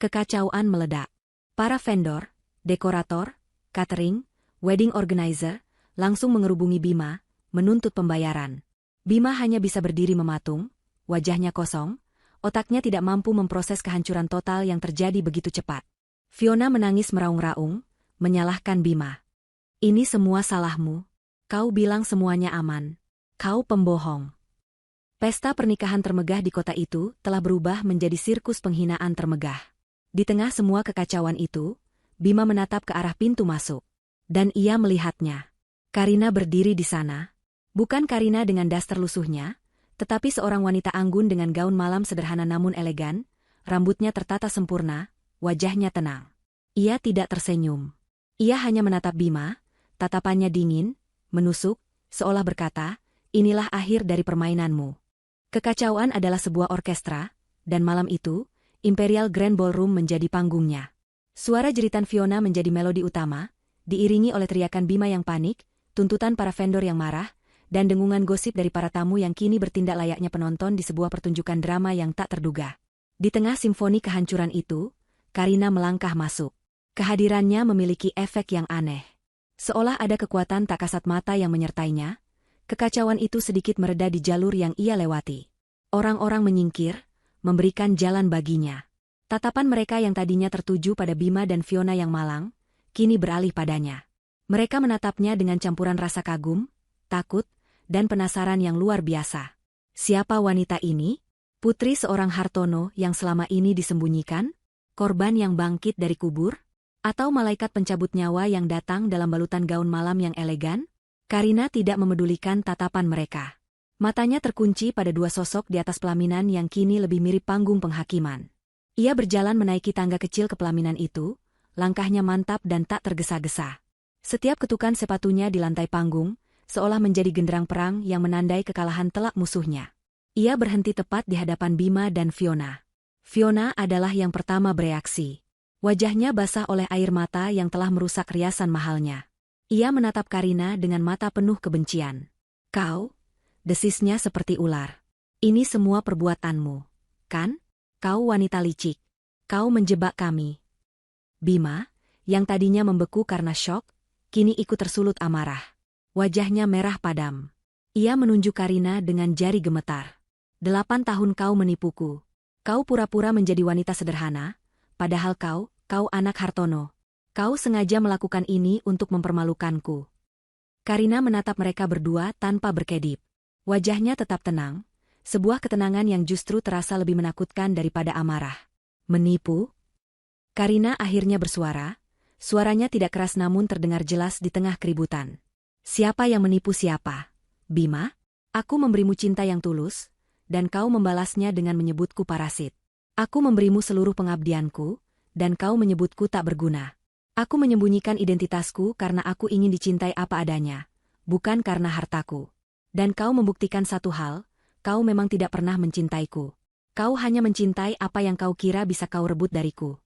Kekacauan meledak. Para vendor, dekorator, catering, wedding organizer, langsung mengerubungi Bima, menuntut pembayaran. Bima hanya bisa berdiri mematung, wajahnya kosong, otaknya tidak mampu memproses kehancuran total yang terjadi begitu cepat. Fiona menangis meraung-raung, menyalahkan Bima. Ini semua salahmu. Kau bilang semuanya aman. Kau pembohong. Pesta pernikahan termegah di kota itu telah berubah menjadi sirkus penghinaan termegah. Di tengah semua kekacauan itu, Bima menatap ke arah pintu masuk. Dan ia melihatnya. Karina berdiri di sana. Bukan Karina dengan daster lusuhnya, tetapi seorang wanita anggun dengan gaun malam sederhana namun elegan, rambutnya tertata sempurna, wajahnya tenang. Ia tidak tersenyum. Ia hanya menatap Bima, tatapannya dingin, menusuk, seolah berkata, inilah akhir dari permainanmu. Kekacauan adalah sebuah orkestra, dan malam itu, Imperial Grand Ballroom menjadi panggungnya. Suara jeritan Fiona menjadi melodi utama, diiringi oleh teriakan Bima yang panik, tuntutan para vendor yang marah, dan dengungan gosip dari para tamu yang kini bertindak layaknya penonton di sebuah pertunjukan drama yang tak terduga. Di tengah simfoni kehancuran itu, Karina melangkah masuk. Kehadirannya memiliki efek yang aneh. Seolah ada kekuatan tak kasat mata yang menyertainya, kekacauan itu sedikit mereda di jalur yang ia lewati. Orang-orang menyingkir, memberikan jalan baginya. Tatapan mereka yang tadinya tertuju pada Bima dan Fiona yang malang, kini beralih padanya. Mereka menatapnya dengan campuran rasa kagum, takut, dan penasaran yang luar biasa. Siapa wanita ini? Putri seorang Hartono yang selama ini disembunyikan? Korban yang bangkit dari kubur? Atau malaikat pencabut nyawa yang datang dalam balutan gaun malam yang elegan? Karina tidak memedulikan tatapan mereka. Matanya terkunci pada dua sosok di atas pelaminan yang kini lebih mirip panggung penghakiman. Ia berjalan menaiki tangga kecil ke pelaminan itu, langkahnya mantap dan tak tergesa-gesa. Setiap ketukan sepatunya di lantai panggung, seolah menjadi genderang perang yang menandai kekalahan telak musuhnya. Ia berhenti tepat di hadapan Bima dan Fiona. Fiona adalah yang pertama bereaksi. Wajahnya basah oleh air mata yang telah merusak riasan mahalnya. Ia menatap Karina dengan mata penuh kebencian. Kau, desisnya seperti ular. Ini semua perbuatanmu, kan? Kau wanita licik. Kau menjebak kami. Bima, yang tadinya membeku karena syok, kini ikut tersulut amarah. Wajahnya merah padam. Ia menunjuk Karina dengan jari gemetar. 8 tahun kau menipuku. Kau pura-pura menjadi wanita sederhana, padahal kau anak Hartono. Kau sengaja melakukan ini untuk mempermalukanku. Karina menatap mereka berdua tanpa berkedip. Wajahnya tetap tenang, sebuah ketenangan yang justru terasa lebih menakutkan daripada amarah. Menipu? Karina akhirnya bersuara, suaranya tidak keras namun terdengar jelas di tengah keributan. Siapa yang menipu siapa? Bima? Aku memberimu cinta yang tulus, dan kau membalasnya dengan menyebutku parasit. Aku memberimu seluruh pengabdianku, dan kau menyebutku tak berguna. Aku menyembunyikan identitasku karena aku ingin dicintai apa adanya, bukan karena hartaku. Dan kau membuktikan satu hal, kau memang tidak pernah mencintaiku. Kau hanya mencintai apa yang kau kira bisa kau rebut dariku.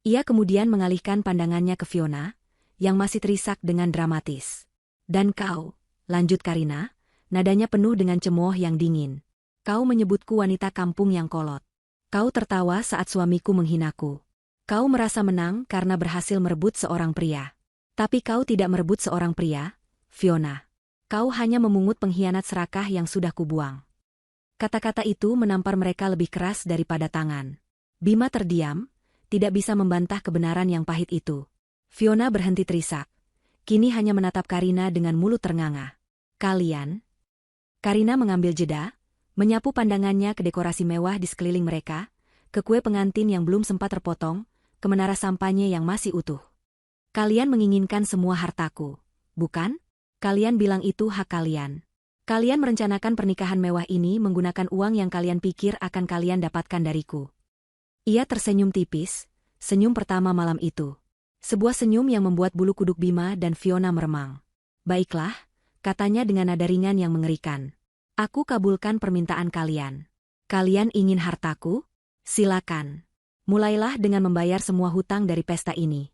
Ia kemudian mengalihkan pandangannya ke Fiona, yang masih terisak dengan dramatis. Dan kau, lanjut Karina, nadanya penuh dengan cemooh yang dingin. Kau menyebutku wanita kampung yang kolot. Kau tertawa saat suamiku menghinaku. Kau merasa menang karena berhasil merebut seorang pria. Tapi kau tidak merebut seorang pria, Fiona. Kau hanya memungut pengkhianat serakah yang sudah kubuang. Kata-kata itu menampar mereka lebih keras daripada tangan. Bima terdiam, tidak bisa membantah kebenaran yang pahit itu. Fiona berhenti terisak. Kini hanya menatap Karina dengan mulut ternganga. Kalian? Karina mengambil jeda, menyapu pandangannya ke dekorasi mewah di sekeliling mereka, ke kue pengantin yang belum sempat terpotong, ke menara sampanye yang masih utuh. Kalian menginginkan semua hartaku, bukan? Kalian bilang itu hak kalian. Kalian merencanakan pernikahan mewah ini menggunakan uang yang kalian pikir akan kalian dapatkan dariku. Ia tersenyum tipis, senyum pertama malam itu. Sebuah senyum yang membuat bulu kuduk Bima dan Fiona meremang. Baiklah, katanya dengan nada ringan yang mengerikan. Aku kabulkan permintaan kalian. Kalian ingin hartaku? Silakan. Mulailah dengan membayar semua hutang dari pesta ini.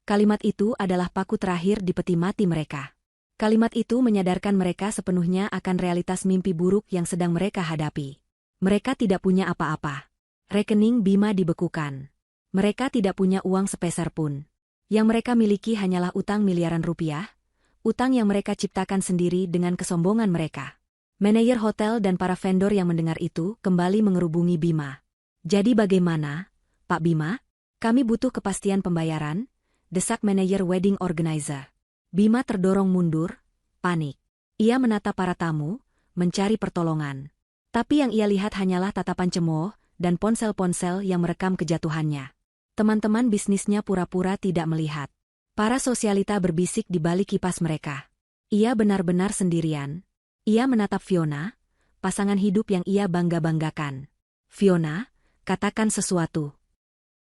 Kalimat itu adalah paku terakhir di peti mati mereka. Kalimat itu menyadarkan mereka sepenuhnya akan realitas mimpi buruk yang sedang mereka hadapi. Mereka tidak punya apa-apa. Rekening Bima dibekukan. Mereka tidak punya uang sepeser pun. Yang mereka miliki hanyalah utang miliaran rupiah, utang yang mereka ciptakan sendiri dengan kesombongan mereka. Manajer hotel dan para vendor yang mendengar itu kembali mengerubungi Bima. Jadi bagaimana, Pak Bima? Kami butuh kepastian pembayaran, desak manajer wedding organizer. Bima terdorong mundur, panik. Ia menatap para tamu, mencari pertolongan. Tapi yang ia lihat hanyalah tatapan cemooh dan ponsel-ponsel yang merekam kejatuhannya. Teman-teman bisnisnya pura-pura tidak melihat. Para sosialita berbisik di balik kipas mereka. Ia benar-benar sendirian. Ia menatap Fiona, pasangan hidup yang ia bangga-banggakan. Fiona, katakan sesuatu.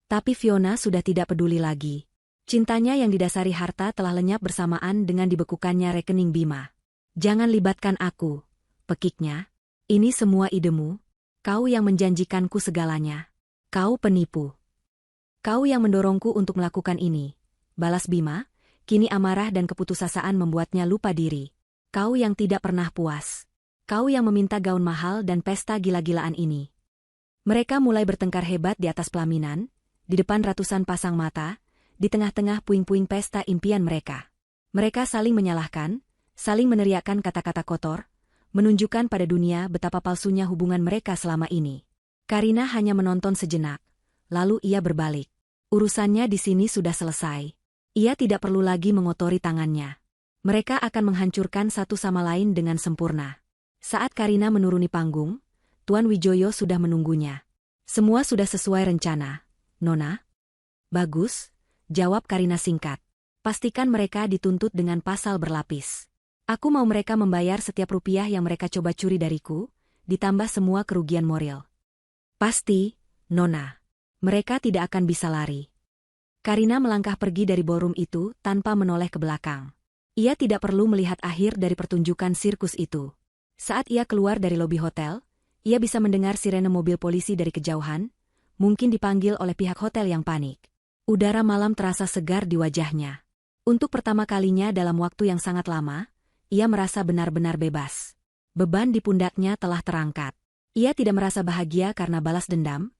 Tapi Fiona sudah tidak peduli lagi. Cintanya yang didasari harta telah lenyap bersamaan dengan dibekukannya rekening Bima. Jangan libatkan aku, pekiknya. Ini semua idemu. Kau yang menjanjikanku segalanya. Kau penipu. Kau yang mendorongku untuk melakukan ini. Balas Bima, kini amarah dan keputusasaan membuatnya lupa diri. Kau yang tidak pernah puas. Kau yang meminta gaun mahal dan pesta gila-gilaan ini. Mereka mulai bertengkar hebat di atas pelaminan, di depan ratusan pasang mata, di tengah-tengah puing-puing pesta impian mereka. Mereka saling menyalahkan, saling meneriakkan kata-kata kotor, menunjukkan pada dunia betapa palsunya hubungan mereka selama ini. Karina hanya menonton sejenak, lalu ia berbalik. Urusannya di sini sudah selesai. Ia tidak perlu lagi mengotori tangannya. Mereka akan menghancurkan satu sama lain dengan sempurna. Saat Karina menuruni panggung, Tuan Wijoyo sudah menunggunya. Semua sudah sesuai rencana, Nona. Bagus, jawab Karina singkat. Pastikan mereka dituntut dengan pasal berlapis. Aku mau mereka membayar setiap rupiah yang mereka coba curi dariku, ditambah semua kerugian moral. Pasti, Nona. Mereka tidak akan bisa lari. Karina melangkah pergi dari ballroom itu tanpa menoleh ke belakang. Ia tidak perlu melihat akhir dari pertunjukan sirkus itu. Saat ia keluar dari lobi hotel, ia bisa mendengar sirene mobil polisi dari kejauhan, mungkin dipanggil oleh pihak hotel yang panik. Udara malam terasa segar di wajahnya. Untuk pertama kalinya dalam waktu yang sangat lama, ia merasa benar-benar bebas. Beban di pundaknya telah terangkat. Ia tidak merasa bahagia karena balas dendam,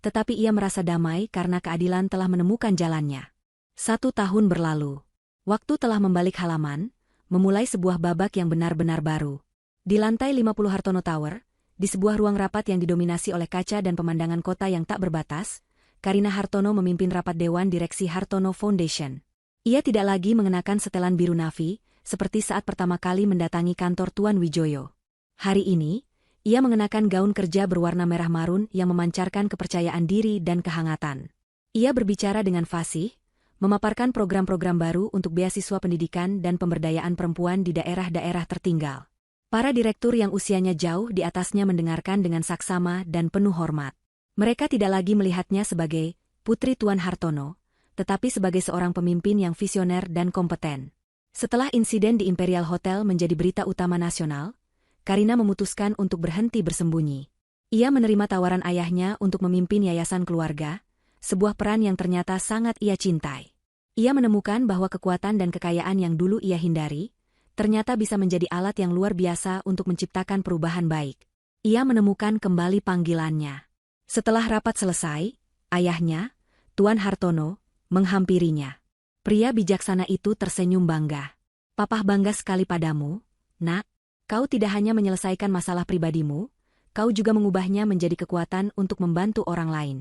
tetapi ia merasa damai karena keadilan telah menemukan jalannya. 1 tahun berlalu. Waktu telah membalik halaman, memulai sebuah babak yang benar-benar baru. Di lantai 50 Hartono Tower, di sebuah ruang rapat yang didominasi oleh kaca dan pemandangan kota yang tak berbatas, Karina Hartono memimpin rapat Dewan Direksi Hartono Foundation. Ia tidak lagi mengenakan setelan biru navy, seperti saat pertama kali mendatangi kantor Tuan Wijoyo. Hari ini, ia mengenakan gaun kerja berwarna merah marun yang memancarkan kepercayaan diri dan kehangatan. Ia berbicara dengan fasih, memaparkan program-program baru untuk beasiswa pendidikan dan pemberdayaan perempuan di daerah-daerah tertinggal. Para direktur yang usianya jauh di atasnya mendengarkan dengan saksama dan penuh hormat. Mereka tidak lagi melihatnya sebagai putri Tuan Hartono, tetapi sebagai seorang pemimpin yang visioner dan kompeten. Setelah insiden di Imperial Hotel menjadi berita utama nasional, Karina memutuskan untuk berhenti bersembunyi. Ia menerima tawaran ayahnya untuk memimpin yayasan keluarga, sebuah peran yang ternyata sangat ia cintai. Ia menemukan bahwa kekuatan dan kekayaan yang dulu ia hindari, ternyata bisa menjadi alat yang luar biasa untuk menciptakan perubahan baik. Ia menemukan kembali panggilannya. Setelah rapat selesai, ayahnya, Tuan Hartono, menghampirinya. Pria bijaksana itu tersenyum bangga. Papa bangga sekali padamu, nak. Kau tidak hanya menyelesaikan masalah pribadimu, kau juga mengubahnya menjadi kekuatan untuk membantu orang lain.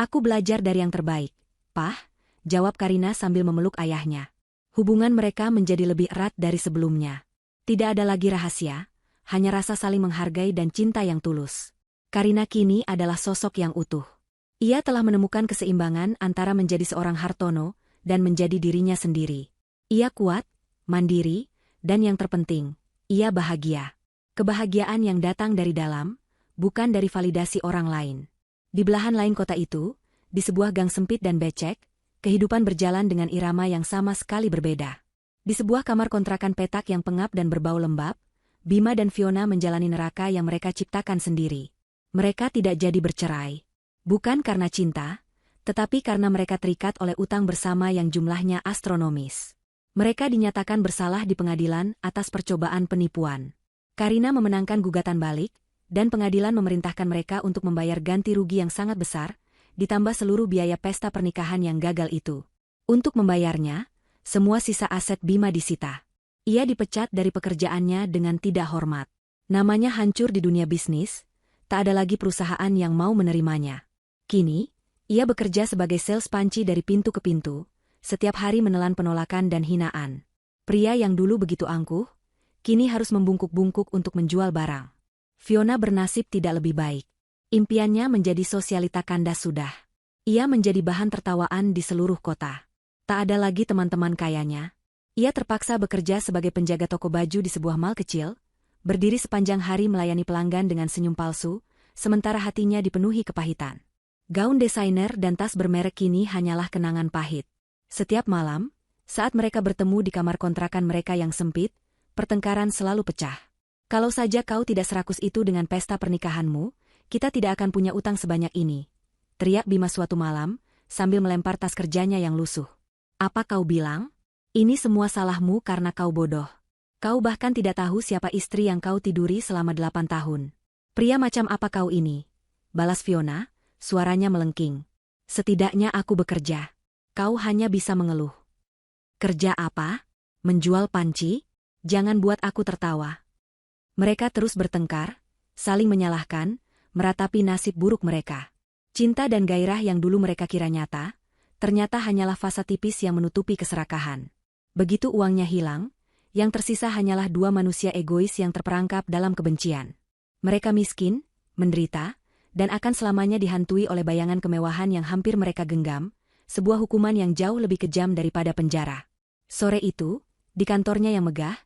Aku belajar dari yang terbaik, Pah, jawab Karina sambil memeluk ayahnya. Hubungan mereka menjadi lebih erat dari sebelumnya. Tidak ada lagi rahasia, hanya rasa saling menghargai dan cinta yang tulus. Karina kini adalah sosok yang utuh. Ia telah menemukan keseimbangan antara menjadi seorang Hartono dan menjadi dirinya sendiri. Ia kuat, mandiri, dan yang terpenting, ia bahagia. Kebahagiaan yang datang dari dalam, bukan dari validasi orang lain. Di belahan lain kota itu, di sebuah gang sempit dan becek, kehidupan berjalan dengan irama yang sama sekali berbeda. Di sebuah kamar kontrakan petak yang pengap dan berbau lembab, Bima dan Fiona menjalani neraka yang mereka ciptakan sendiri. Mereka tidak jadi bercerai. Bukan karena cinta, tetapi karena mereka terikat oleh utang bersama yang jumlahnya astronomis. Mereka dinyatakan bersalah di pengadilan atas percobaan penipuan. Karina memenangkan gugatan balik, dan pengadilan memerintahkan mereka untuk membayar ganti rugi yang sangat besar, ditambah seluruh biaya pesta pernikahan yang gagal itu. Untuk membayarnya, semua sisa aset Bima disita. Ia dipecat dari pekerjaannya dengan tidak hormat. Namanya hancur di dunia bisnis, tak ada lagi perusahaan yang mau menerimanya. Kini, ia bekerja sebagai sales panci dari pintu ke pintu, setiap hari menelan penolakan dan hinaan. Pria yang dulu begitu angkuh, kini harus membungkuk-bungkuk untuk menjual barang. Fiona bernasib tidak lebih baik. Impiannya menjadi sosialita kandas sudah. Ia menjadi bahan tertawaan di seluruh kota. Tak ada lagi teman-teman kayanya. Ia terpaksa bekerja sebagai penjaga toko baju di sebuah mal kecil, berdiri sepanjang hari melayani pelanggan dengan senyum palsu, sementara hatinya dipenuhi kepahitan. Gaun desainer dan tas bermerek kini hanyalah kenangan pahit. Setiap malam, saat mereka bertemu di kamar kontrakan mereka yang sempit, pertengkaran selalu pecah. Kalau saja kau tidak serakus itu dengan pesta pernikahanmu, kita tidak akan punya utang sebanyak ini, teriak Bima suatu malam, sambil melempar tas kerjanya yang lusuh. Apa kau bilang? Ini semua salahmu karena kau bodoh. Kau bahkan tidak tahu siapa istri yang kau tiduri selama 8 tahun. Pria macam apa kau ini? Balas Fiona, suaranya melengking. Setidaknya aku bekerja. Kau hanya bisa mengeluh. Kerja apa? Menjual panci? Jangan buat aku tertawa. Mereka terus bertengkar, saling menyalahkan, meratapi nasib buruk mereka. Cinta dan gairah yang dulu mereka kira nyata, ternyata hanyalah fasa tipis yang menutupi keserakahan. Begitu uangnya hilang, yang tersisa hanyalah dua manusia egois yang terperangkap dalam kebencian. Mereka miskin, menderita, dan akan selamanya dihantui oleh bayangan kemewahan yang hampir mereka genggam, sebuah hukuman yang jauh lebih kejam daripada penjara. Sore itu, di kantornya yang megah,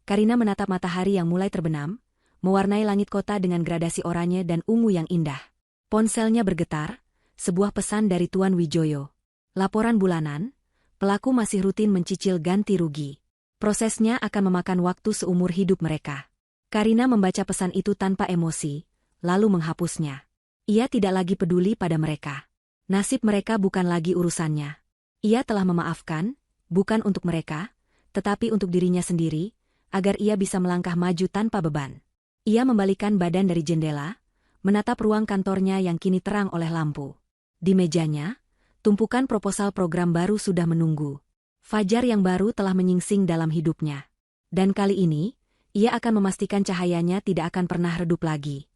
Karina menatap matahari yang mulai terbenam, mewarnai langit kota dengan gradasi oranye dan ungu yang indah. Ponselnya bergetar, sebuah pesan dari Tuan Wijoyo. Laporan bulanan, pelaku masih rutin mencicil ganti rugi. Prosesnya akan memakan waktu seumur hidup mereka. Karina membaca pesan itu tanpa emosi, lalu menghapusnya. Ia tidak lagi peduli pada mereka. Nasib mereka bukan lagi urusannya. Ia telah memaafkan, bukan untuk mereka, tetapi untuk dirinya sendiri, agar ia bisa melangkah maju tanpa beban. Ia membalikan badan dari jendela, menatap ruang kantornya yang kini terang oleh lampu. Di mejanya, tumpukan proposal program baru sudah menunggu. Fajar yang baru telah menyingsing dalam hidupnya. Dan kali ini, ia akan memastikan cahayanya tidak akan pernah redup lagi.